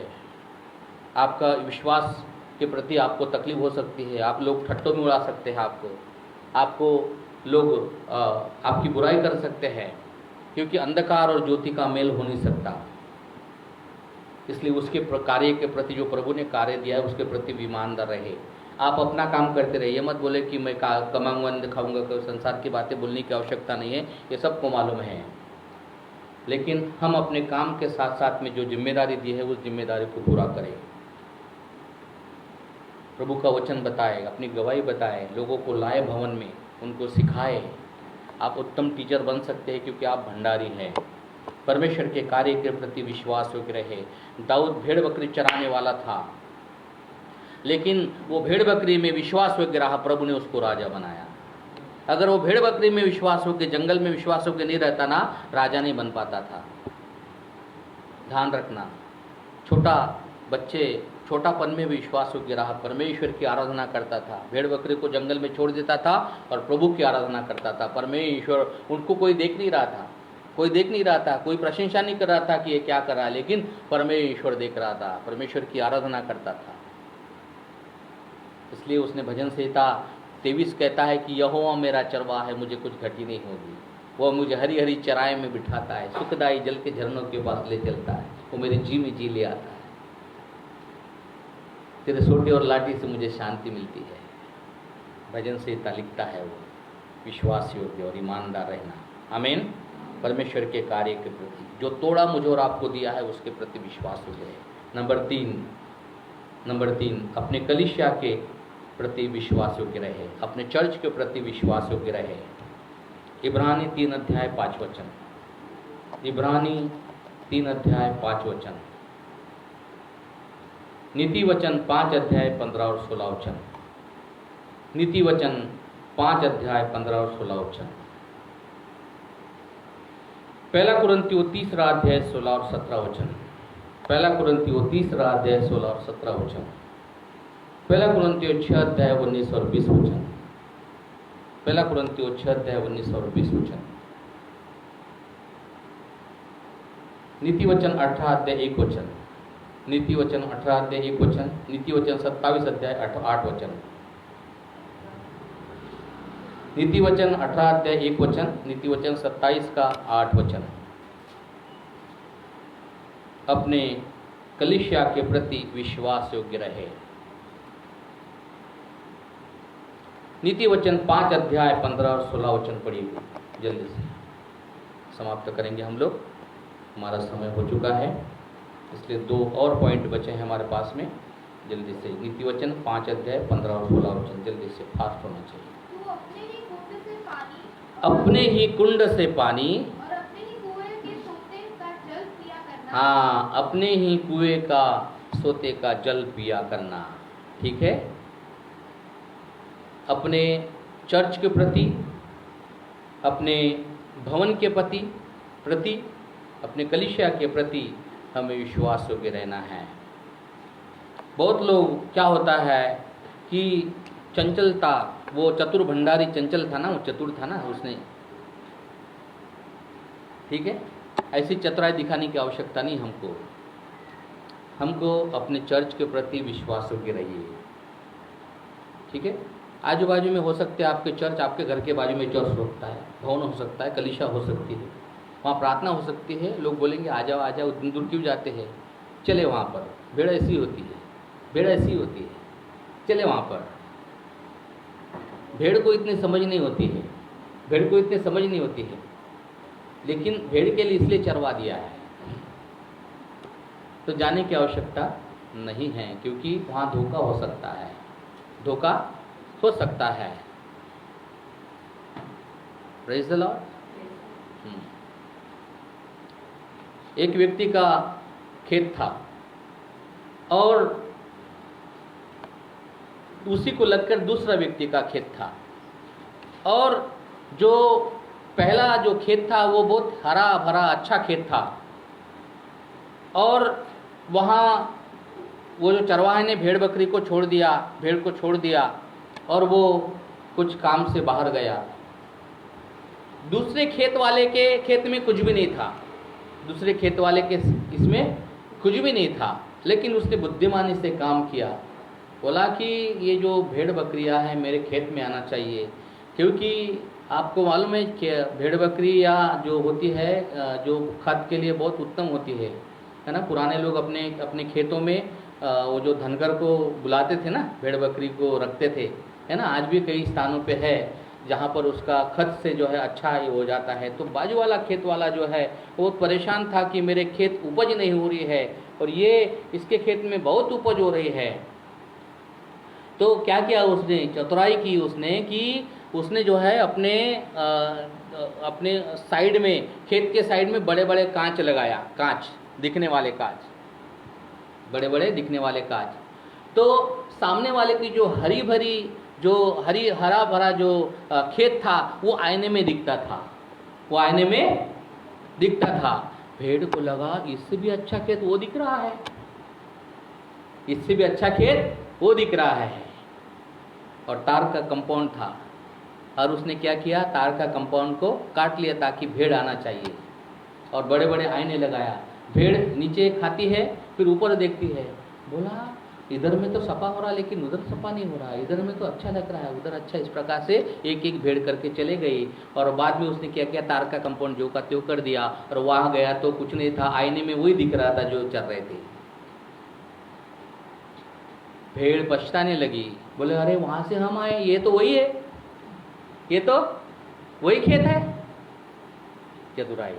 [SPEAKER 1] आपका विश्वास के प्रति आपको तकलीफ हो सकती है, आप लोग ठट्टों में उड़ा सकते हैं, आपको लोग आपकी बुराई कर सकते हैं, क्योंकि अंधकार और ज्योति का मेल हो नहीं सकता। इसलिए उसके कार्य के प्रति जो प्रभु ने कार्य दिया है उसके प्रति ईमानदार रहे। आप अपना काम करते रहिए, मत बोले कि मैं कमाऊंगा दिखाऊंगा, कोई संसार की बातें बोलने की आवश्यकता नहीं है, ये सबको मालूम है। लेकिन हम अपने काम के साथ साथ में जो जिम्मेदारी दी है उस जिम्मेदारी को पूरा करें। प्रभु का वचन बताए, अपनी गवाही बताए, लोगों को लाए भवन में, उनको सिखाए। आप उत्तम टीचर बन सकते हैं क्योंकि आप भंडारी हैं। परमेश्वर के कार्य के प्रति विश्वास योग्य रहे। दाऊद भेड़ बकरी चराने वाला था, लेकिन वो भेड़ बकरी में विश्वास योग्य रहा, प्रभु ने उसको राजा बनाया। अगर वो भेड़ बकरी में विश्वास होकर, जंगल में विश्वास होकर नहीं रहता ना, राजा नहीं बन पाता था। ध्यान रखना, छोटापन में विश्वास योग्य रहा, परमेश्वर की आराधना करता था, भेड़ बकरी को जंगल में छोड़ देता था और प्रभु की आराधना करता था। परमेश्वर, उनको कोई देख नहीं रहा था, कोई प्रशंसा नहीं कर रहा था कि ये क्या कर रहा है, लेकिन परमेश्वर देख रहा था, परमेश्वर की आराधना करता था। इसलिए उसने भजन संहिता 23 कहता है कि यहोवा मेरा चरवाहा है, मुझे कुछ घटी नहीं होगी। वह मुझे हरी हरी चराई में बिठाता है, सुखदायी जल के झरनों के पास ले चलता है, वो मेरे जी में जी ले आता है। तेरे सोटे और लाठी से मुझे शांति मिलती है। भजन संहिता लिखता है वो विश्वास योग्य और ईमानदार रहना। आमीन। परमेश्वर के कार्य के प्रति जो तोड़ा मुझे और आपको दिया है उसके प्रति विश्वास योग्य रहे। नंबर 3 अपने कलीसिया के प्रति विश्वास योग्य रहे, अपने चर्च के प्रति विश्वास योग्य रहे। इब्रानी 3 अध्याय 5 वचन, इब्रानी 3 अध्याय 5 वचन, नीति वचन 5 अध्याय 15 और 16 वचन, नीति वचन 5 अध्याय 15 और 16 वचन, पहला कुरिन्थियों 3 अध्याय 16 और 17 वचन, पहला कुरिन्थियों 3 अध्याय 16 और 17 वचन, पहला कुरिन्थियों 6 अध्याय 19 और 20 वचन, पहला कुरिन्थियों 6 अध्याय 19 और 20 वचन, नीति वचन 18 अध्याय 1 वचन, नीति वचन 18 अध्याय 1 वचन, नीति वचन 27 अध्याय 8 वचन, नीति वचन 18 अध्याय 1 वचन, नीति वचन 27 का 8 वचन। अपने कलीसिया के प्रति विश्वास योग्य रहे। नीति वचन 5 अध्याय 15 और 16 वचन पढ़िए, जल्दी से समाप्त करेंगे हम लोग, हमारा समय हो चुका है, इसलिए 2 और पॉइंट बचे हैं हमारे पास में। जल्दी से नीति वचन 5 अध्याय 15 और 16 वचन, जल्दी से फास्ट होना चाहिए।
[SPEAKER 3] तू अपने ही कुंड से पानी
[SPEAKER 1] अपने ही कुंड से पानी
[SPEAKER 3] और अपने ही कुएं के सोते का जल पिया करना।
[SPEAKER 1] हाँ, अपने ही कुएं का सोते का जल पिया करना। ठीक है, अपने चर्च के प्रति, अपने भवन के प्रति, अपने कलीसिया के प्रति हमें विश्वास योग्य रहना है। बहुत लोग क्या होता है कि चंचलता, वो चतुर भंडारी चंचल था ना, वो चतुर था ना उसने, ठीक है, ऐसी चतुराई दिखाने की आवश्यकता नहीं हमको। हमको अपने चर्च के प्रति विश्वास योग्य रहिए, ठीक है। आजू बाजू में हो सकते हैं आपके चर्च, आपके घर के बाजू में चर्च होता है, भवन हो सकता है, कलीसिया हो सकती है, वहाँ प्रार्थना हो सकती है। लोग बोलेंगे आ जाओ आ जाओ, इतनी दूर क्यों जाते हैं, चले वहाँ पर। भीड़ ऐसी होती है, भीड़ ऐसी होती है, चले वहाँ पर। भेड़ को इतनी समझ नहीं होती है, भेड़ को इतनी समझ नहीं होती है, लेकिन भेड़ के लिए इसलिए चरवा दिया है, तो जाने की आवश्यकता नहीं है, क्योंकि वहाँ धोखा हो सकता है, धोखा हो सकता है। Praise the Lord. एक व्यक्ति का खेत था और उसी को लगकर दूसरा व्यक्ति का खेत था, और जो पहला जो खेत था वो बहुत हरा भरा अच्छा खेत था, और वहाँ वो जो चरवाहे ने भेड़ बकरी को छोड़ दिया, भेड़ को छोड़ दिया, और वो कुछ काम से बाहर गया। दूसरे खेत वाले के खेत में कुछ भी नहीं था, दूसरे खेत वाले के इसमें कुछ भी नहीं था, लेकिन उसने बुद्धिमानी से काम किया। बोला कि ये जो भेड़ बकरियां हैं मेरे खेत में आना चाहिए, क्योंकि आपको मालूम है कि भेड़ बकरी या जो होती है जो खाद के लिए बहुत उत्तम होती है ना। पुराने लोग अपने अपने खेतों में वो जो धनगर को बुलाते थे ना, भेड़ बकरी को रखते थे, है ना। आज भी कई स्थानों पे है जहाँ पर उसका खत से जो है अच्छा ही हो जाता है। तो बाजू वाला खेत वाला जो है वो परेशान था कि मेरे खेत उपज नहीं हो रही है, और ये इसके खेत में बहुत उपज हो रही है। तो क्या किया उसने, चतुराई की उसने कि उसने जो है अपने साइड में, खेत के साइड में बड़े बड़े कांच लगाया, कांच दिखने वाले कांच, बड़े बड़े दिखने वाले कांच। तो सामने वाले की जो हरी भरी जो हरा भरा जो खेत था वो आईने में दिखता था, वो आईने में दिखता था। भेड़ को लगा इससे भी अच्छा खेत वो दिख रहा है, इससे भी अच्छा खेत वो दिख रहा है। और तार का कंपाउंड था, और उसने क्या किया, तार का कंपाउंड को काट लिया ताकि भेड़ आना चाहिए, और बड़े बड़े आईने लगाया। भेड़ नीचे खाती है, फिर ऊपर देखती है, बोला इधर में तो सफा हो रहा है लेकिन उधर सफा नहीं हो रहा, इधर में तो अच्छा लग रहा है उधर अच्छा। इस प्रकार से एक एक भेड़ करके चले गई, और बाद में उसने क्या किया, तार का कंपाउंड जो का त्यों कर दिया, और वहाँ गया तो कुछ नहीं था, आईने में वही दिख रहा था जो चल रहे थे। भेड़ पछताने लगी, बोले अरे वहाँ से हम आए, ये तो वही है, ये तो वही खेत है। चतुराई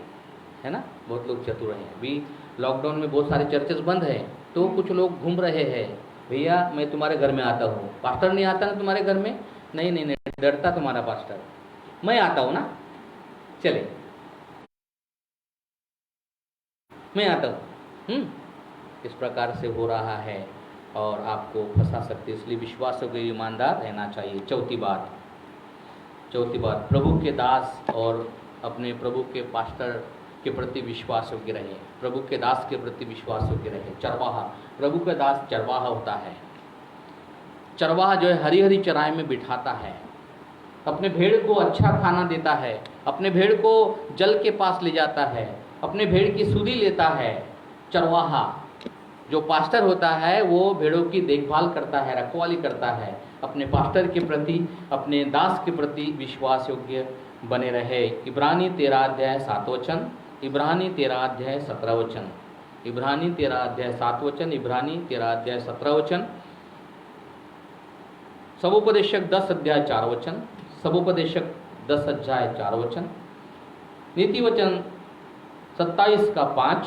[SPEAKER 1] है ना, बहुत लोग चतुर हैं। अभी लॉकडाउन में बहुत सारे चर्चेस बंद हैं, तो कुछ लोग घूम रहे हैं, भैया मैं तुम्हारे घर में आता हूँ। पास्टर नहीं आता ना तुम्हारे घर में, नहीं नहीं नहीं, डरता तुम्हारा पास्टर, मैं आता हूँ ना, चले मैं आता हूँ। इस प्रकार से हो रहा है और आपको फंसा सकते, इसलिए विश्वास के ईमानदार रहना चाहिए। चौथी बात, प्रभु के दास और अपने प्रभु के पास्टर के प्रति विश्वास योग्य रहे, प्रभु के दास के प्रति विश्वास योग्य रहे। चरवाहा, प्रभु का दास चरवाहा होता है। चरवाहा जो है हरी हरी चराई में बिठाता है, अपने भेड़ को अच्छा खाना देता है, अपने भेड़ को जल के पास ले जाता है, अपने भेड़ की सुधि लेता है। चरवाहा जो पास्टर होता है वो भेड़ों की देखभाल करता है, रखवाली करता है। अपने पास्टर के प्रति, अपने दास के प्रति विश्वास योग्य बने रहे। इब्रानी 13 अध्याय 7 वचन, इब्रानी 13 अध्याय 17 वचन, इब्रानी 13 अध्याय 7 वचन, इब्रानी 13 अध्याय 17 वचन, सबोपदेशक 10 अध्याय 4 वचन, सबोपदेशक 10 अध्याय 4 वचन, नीति वचन 27 का 5,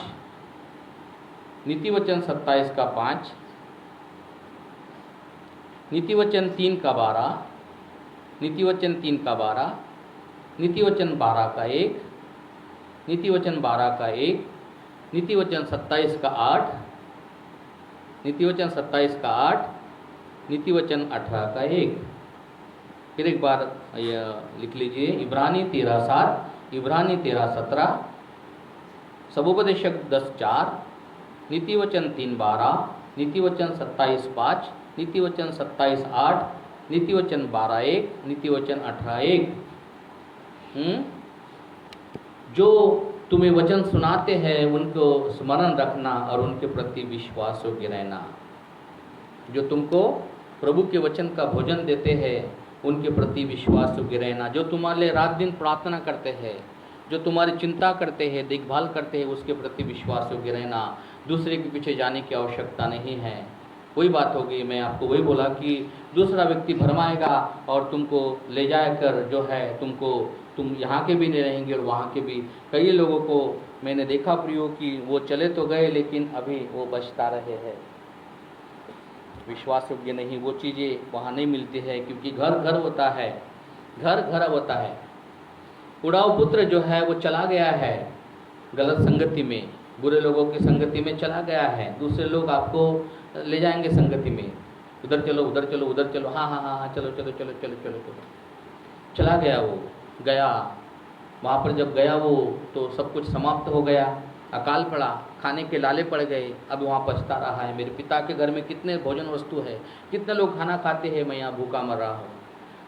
[SPEAKER 1] नीति वचन 27 का 5, नीति वचन 3 का 12, नीति वचन 3 का 12, नीति वचन 12 का 1, नीति वचन 12 का 1, नीति वचन 27 का 8, नीति वचन 27 का 8, नीति वचन 18 का 1। फिर एक बार यह लिख लीजिए, इब्रानी 13 7, इब्रानी 13 17, सबोपदेशक 10 4, नीति वचन 3 12, नीति वचन 27:5, नीति वचन 27:8, नीति वचन 12:1, नीति वचन 18:1। जो तुम्हें वचन सुनाते हैं उनको स्मरण रखना और उनके प्रति विश्वास योग्य रहना। जो तुमको प्रभु के वचन का भोजन देते हैं उनके प्रति विश्वास योग्य रहना। जो तुम्हारे लिए रात दिन प्रार्थना करते हैं, जो तुम्हारी चिंता करते हैं, देखभाल करते हैं, उसके प्रति विश्वास योग्य रहना। दूसरे के पीछे जाने की आवश्यकता नहीं है। वही बात होगी, मैं आपको वही बोला कि दूसरा व्यक्ति भरमाएगा और तुमको ले जाकर जो है तुम यहाँ के भी नहीं रहेंगे और वहाँ के भी। कई लोगों को मैंने देखा प्रियो कि वो चले तो गए लेकिन अभी वो बचता रहे हैं। विश्वास योग्य नहीं, वो चीज़ें वहाँ नहीं मिलती है, क्योंकि घर घर होता है, घर घर होता है। उड़ाऊ पुत्र जो है वो चला गया है गलत संगति में, बुरे लोगों की संगति में चला गया है। दूसरे लोग आपको ले जाएंगे संगति में, उधर चलो उधर चलो उधर चलो, हाँ हाँ हाँ हाँ चलो चलो चलो चलो चलो चलो। चला गया, वो गया वहाँ पर। जब गया वो तो सब कुछ समाप्त हो गया, अकाल पड़ा, खाने के लाले पड़ गए। अब वहाँ पछता रहा है, मेरे पिता के घर में कितने भोजन वस्तु है, कितने लोग खाना खाते हैं, मैं यहाँ भूखा मर रहा हूँ।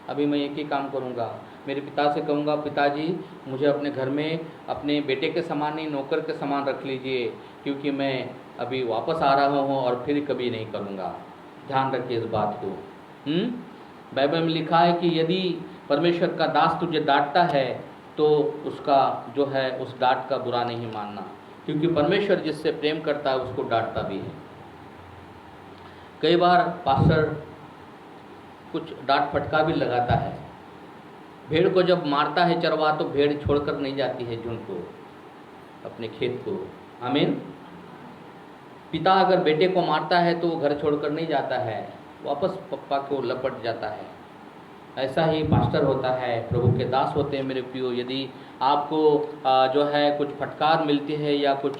[SPEAKER 1] अभी मैं एक ही काम करूँगा, मेरे पिता से कहूँगा, पिताजी मुझे अपने घर में अपने बेटे के समान नहीं नौकर के समान रख लीजिए, क्योंकि मैं अभी वापस आ रहा हूँ और फिर कभी नहीं करूँगा। ध्यान रखिए इस बात को। बाइबल में लिखा है कि यदि परमेश्वर का दास तुझे डांटता है तो उसका जो है उस डांट का बुरा नहीं मानना, क्योंकि परमेश्वर जिससे प्रेम करता है उसको डांटता भी है। कई बार पास्टर कुछ डांट फटका भी लगाता है। भेड़ को जब मारता है चरवा तो भेड़ छोड़कर नहीं जाती है झुंड को, अपने खेत को। आमीन। पिता अगर बेटे को मारता है तो वो घर छोड़कर नहीं जाता है, वापस पप्पा को लपट जाता है। ऐसा ही पास्टर होता है, प्रभु के दास होते हैं मेरे प्रियो। यदि आपको जो है कुछ फटकार मिलती है या कुछ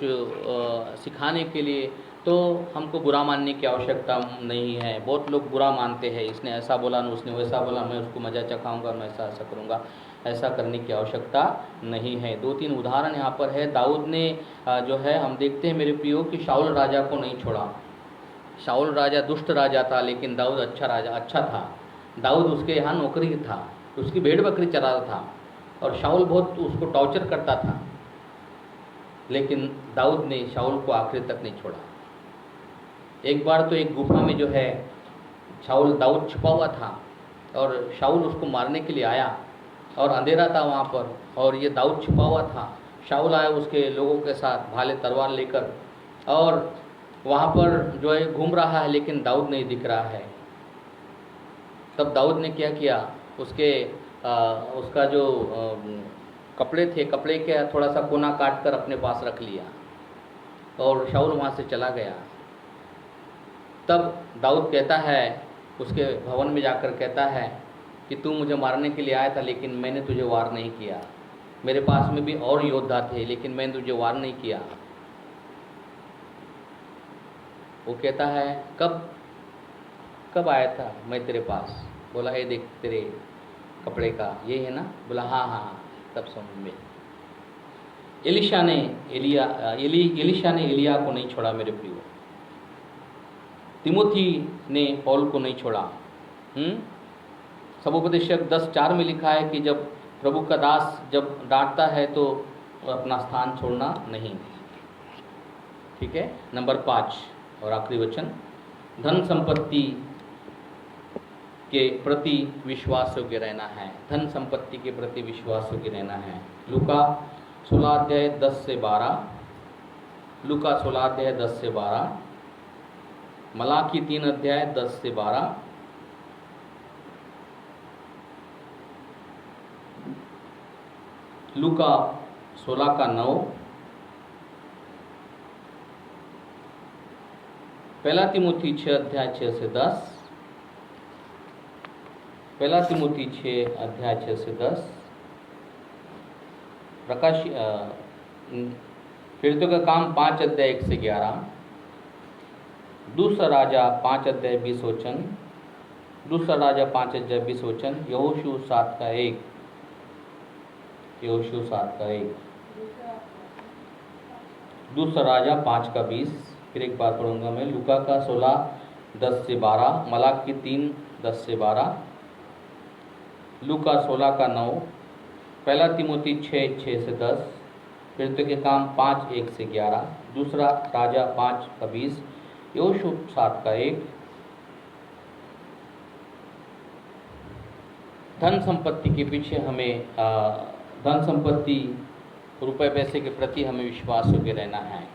[SPEAKER 1] सिखाने के लिए, तो हमको बुरा मानने की आवश्यकता नहीं है। बहुत लोग बुरा मानते हैं, इसने ऐसा बोला ना उसने वैसा बोला, मैं उसको मजा चखाऊंगा, मैं ऐसा ऐसा करूंगा। ऐसा करने की आवश्यकता नहीं है। 2-3 उदाहरण यहाँ पर है। दाऊद ने जो है हम देखते हैं मेरे प्रियो कि शाऊल राजा को नहीं छोड़ा। शाऊल राजा दुष्ट राजा था, लेकिन दाऊद अच्छा था। दाऊद उसके यहाँ नौकरी था, उसकी भेड़ बकरी चराता था, और शाऊल बहुत उसको टॉर्चर करता था, लेकिन दाऊद ने शाऊल को आखिर तक नहीं छोड़ा। एक बार तो एक गुफा में जो है दाऊद छुपा हुआ था और शाऊल उसको मारने के लिए आया, और अंधेरा था वहाँ पर, और ये दाऊद छुपा हुआ था। शाऊल आया उसके लोगों के साथ भाले तलवार लेकर, और वहाँ पर जो है घूम रहा है, लेकिन दाऊद नहीं दिख रहा है। तब दाऊद ने क्या किया, उसका जो कपड़े थे, कपड़े के थोड़ा सा कोना काट कर अपने पास रख लिया, और शाऊल वहाँ से चला गया। तब दाऊद कहता है, उसके भवन में जाकर कहता है कि तू मुझे मारने के लिए आया था, लेकिन मैंने तुझे वार नहीं किया। मेरे पास में भी और योद्धा थे, लेकिन मैंने तुझे वार नहीं किया। वो कहता है, कब आया था मैं तेरे पास? बोला, ये देख तेरे कपड़े का ये है ना? बोला हाँ हाँ। तब समझ में एलिशा ने एलिया को नहीं छोड़ा मेरे प्रियो। तिमोथी ने पौल को नहीं छोड़ा। सबोपदेशक 10:4 में लिखा है कि जब प्रभु का दास जब डांटता है तो अपना स्थान छोड़ना नहीं। ठीक है। नंबर 5 और आखिरी वचन, धन संपत्ति के प्रति विश्वास योग्य रहना है। धन संपत्ति के प्रति विश्वास योग्य रहना है। लूका 16:10-12, लूका 16:10-12, मलाकी 3:10-12, लूका 16:9, पहला तिमोथी 6:6-10, पहला तिमोथी 6:6-10, प्रकाश फिरतों का काम 5:1-11, दूसरा राजा 5:20, दूसरा राजा 5:20, यहोशू 7:1, यहोशू 7:1, दूसरा राजा 5:20, फिर एक बार पढ़ूंगा मैं। लूका का 16:10 से 12, मलाकी 3:10 से 12, लूका 16 का 9, पहला तिमोती 6:6 से 10, फिर के काम 5:1 से 11, दूसरा राजा 5 का 20, योशू 7 का 1। धन संपत्ति के पीछे हमें धन संपत्ति रुपए पैसे के प्रति हमें विश्वास योग्य रहना है।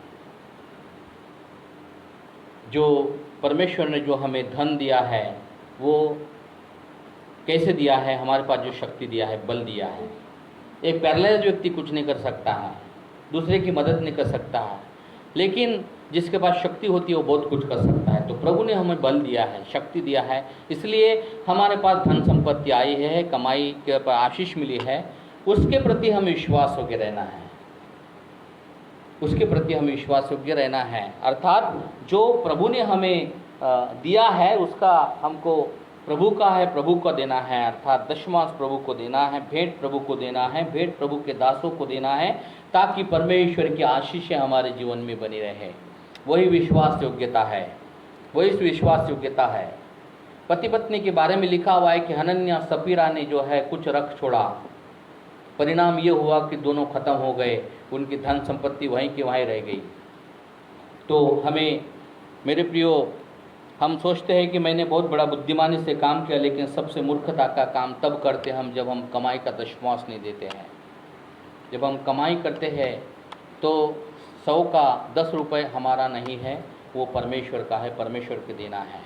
[SPEAKER 1] जो परमेश्वर ने जो हमें धन दिया है वो कैसे दिया है, हमारे पास जो शक्ति दिया है, बल दिया है। एक पैरालाइज्ड व्यक्ति कुछ नहीं कर सकता है, दूसरे की मदद नहीं कर सकता है, लेकिन जिसके पास शक्ति होती है वो बहुत कुछ कर सकता है। तो प्रभु ने हमें बल दिया है, शक्ति दिया है, इसलिए हमारे पास धन संपत्ति आई है, कमाई के पर आशीष मिली है, उसके प्रति हमें विश्वास योग्य रहना है, उसके प्रति हमें विश्वास योग्य रहना है। अर्थात जो प्रभु ने हमें दिया है उसका हमको प्रभु का है, प्रभु को देना है। अर्थात दशमांश प्रभु को देना है, भेंट प्रभु को देना है, भेंट प्रभु के दासों को देना है, ताकि परमेश्वर की आशीषें हमारे जीवन में बनी रहे। वही विश्वास योग्यता है, वही विश्वास योग्यता है। पति पत्नी के बारे में लिखा हुआ है कि हनन्या सपीरा ने जो है कुछ रख छोड़ा, परिणाम ये हुआ कि दोनों खत्म हो गए, उनकी धन संपत्ति वहीं की वहीं रह गई। तो हमें, मेरे प्रियो, हम सोचते हैं कि मैंने बहुत बड़ा बुद्धिमानी से काम किया, लेकिन सबसे मूर्खता का काम तब करते हम जब हम कमाई का दशमांश नहीं देते हैं। जब हम कमाई करते हैं तो 100 का 10 रुपये हमारा नहीं है, वो परमेश्वर का है, परमेश्वर के देना है।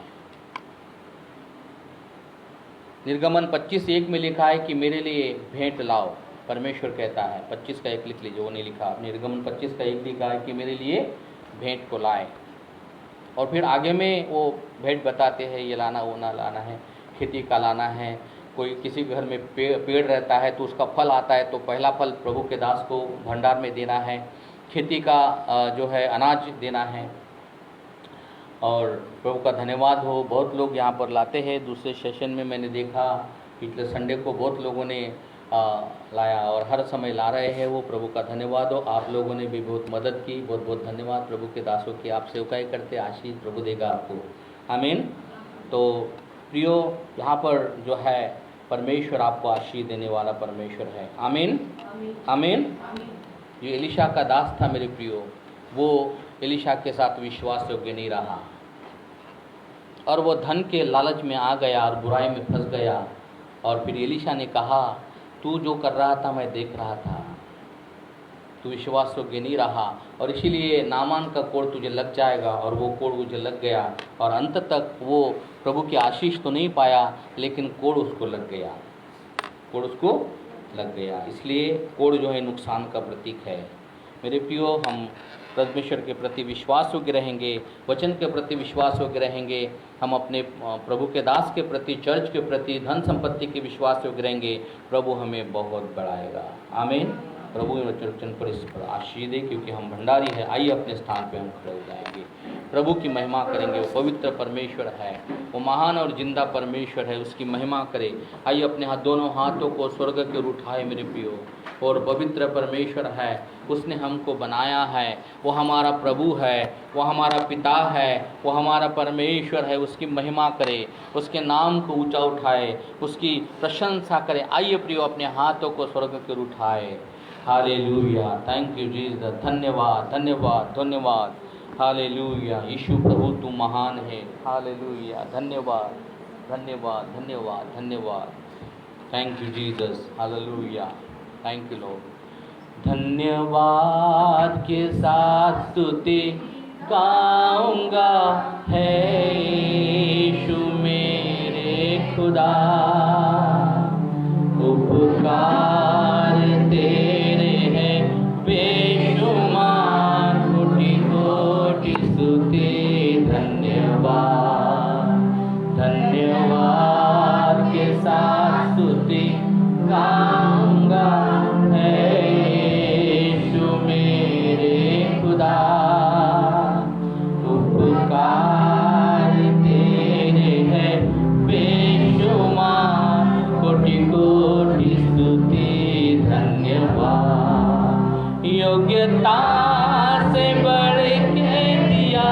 [SPEAKER 1] निर्गमन 25:1 में लिखा है कि मेरे लिए भेंट लाओ, परमेश्वर कहता है। 25 का 1 लिख लीजिए, वो नहीं लिखा, निर्गमन 25 का 1 लिखा है कि मेरे लिए भेंट को लाए। और फिर आगे में वो भेंट बताते हैं, ये लाना वो ना लाना है, खेती का लाना है। कोई किसी घर में पेड़ रहता है तो उसका फल आता है, तो पहला फल प्रभु के दास को भंडार में देना है। खेती का जो है अनाज देना है, और प्रभु का धन्यवाद हो। बहुत लोग यहाँ पर लाते हैं। दूसरे सेशन में मैंने देखा पिछले संडे को बहुत लोगों ने लाया, और हर समय ला रहे हैं। वो प्रभु का धन्यवाद हो। आप लोगों ने भी बहुत मदद की, बहुत बहुत धन्यवाद प्रभु के दासों की। आप सेवकाई करते, आशीष प्रभु देगा आपको। आमीन। तो प्रियो, यहाँ पर जो है परमेश्वर आपको आशीष देने वाला परमेश्वर है। आमीन, आमीन। जो एलिशा का दास था मेरे प्रियो, वो एलिशा के साथ विश्वास योग्य नहीं रहा, और वो धन के लालच में आ गया और बुराई में फंस गया। और फिर एलिशा ने कहा, तू जो कर रहा था मैं देख रहा था, तू विश्वास योग्य नहीं रहा, और इसीलिए नामान का कोड़ तुझे लग जाएगा। और वो कोड़ मुझे लग गया, और अंत तक वो प्रभु की आशीष तो नहीं पाया, लेकिन कोड़ उसको लग गया, कोड़ उसको लग गया। इसलिए कोड़ जो है नुकसान का प्रतीक है। मेरे प्रियो, हम परमेश्वर के प्रति विश्वास योग्य रहेंगे, वचन के प्रति विश्वास योग्य रहेंगे, हम अपने प्रभु के दास के प्रति, चर्च के प्रति, धन संपत्ति के विश्वास योग्य रहेंगे, प्रभु हमें बहुत बढ़ाएगा। आमीन। प्रभु वचन पर इस पर आशीष दे, क्योंकि हम भंडारी हैं। आइए अपने स्थान पे हम खड़े हो जाएंगे, प्रभु की महिमा करेंगे। वो पवित्र परमेश्वर है, वो महान और जिंदा परमेश्वर है, उसकी महिमा करे। आइए अपने दोनों हाथों को स्वर्ग की ओर उठाए मेरे प्रियो। और पवित्र परमेश्वर है, उसने हमको बनाया है, वो हमारा प्रभु है, वो हमारा पिता है, वो हमारा परमेश्वर है। उसकी महिमा करे, उसके नाम को ऊंचा उठाए, उसकी प्रशंसा करे। आइए प्रियो, अपने हाथों को स्वर्ग की ओर उठाए। Hallelujah, thank you Jesus. धन्यवाद, धन्यवाद, धन्यवाद। हालेलुया, यीशु प्रभु तू महान है। हालेलुया, धन्यवाद, धन्यवाद, धन्यवाद, धन्यवाद। Thank you Jesus. Hallelujah, thank you Lord. धन्यवाद के साथ स्तुति गाऊंगा है यीशु मेरे खुदा, उपकार तेरे हैं बेशुमार, कोटि कोटि स्तुति। धन्यवाद, धन्यवाद के साथ स्तुति गाऊंगा है यीशु मेरे खुदा, उपकार तेरे हैं बेशुमार, कोटि कोटि स्तुति। धन्यवाद, योग्यता से बढ़ के दिया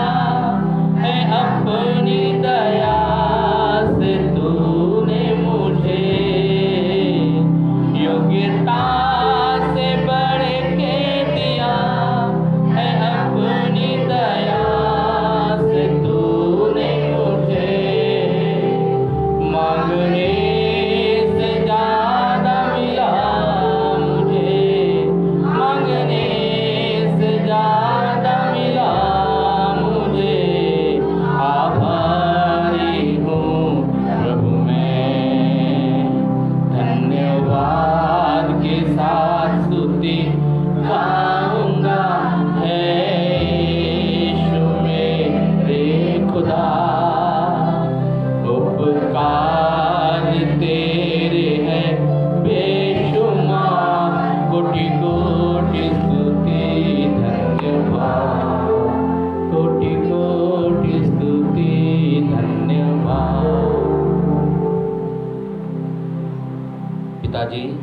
[SPEAKER 1] पिताजी,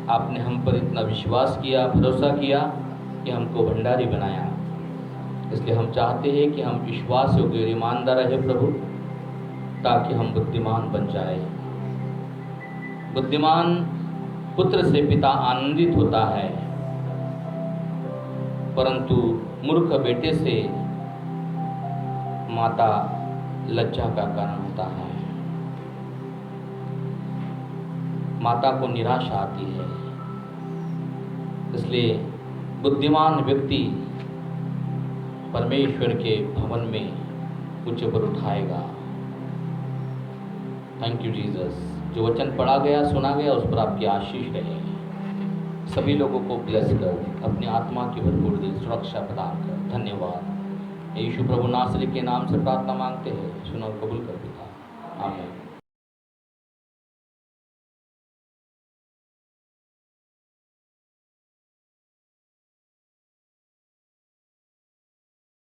[SPEAKER 1] आपने हम पर इतना विश्वास किया, भरोसा किया कि हमको भंडारी बनाया। इसलिए हम चाहते हैं कि हम विश्वास योग्य और ईमानदार रहे प्रभु, ताकि हम बुद्धिमान बन जाए। बुद्धिमान पुत्र से पिता आनंदित होता है, परंतु मूर्ख बेटे से माता लज्जा का कारण होता है। माता को निराशा आती है। इसलिए बुद्धिमान व्यक्ति परमेश्वर के भवन में ऊंचे पर उठाएगा। Thank you Jesus. जो वचन पढ़ा गया, सुना गया, उस पर आपकी आशीष रहे। सभी लोगों को ब्लेस कर, अपनी आत्मा की भरपूर दिल सुरक्षा प्रदान कर। धन्यवाद। यीशु प्रभु नासरी के नाम से प्रार्थना मांगते हैं, सुनो और कबूल कर पिता। आमीन।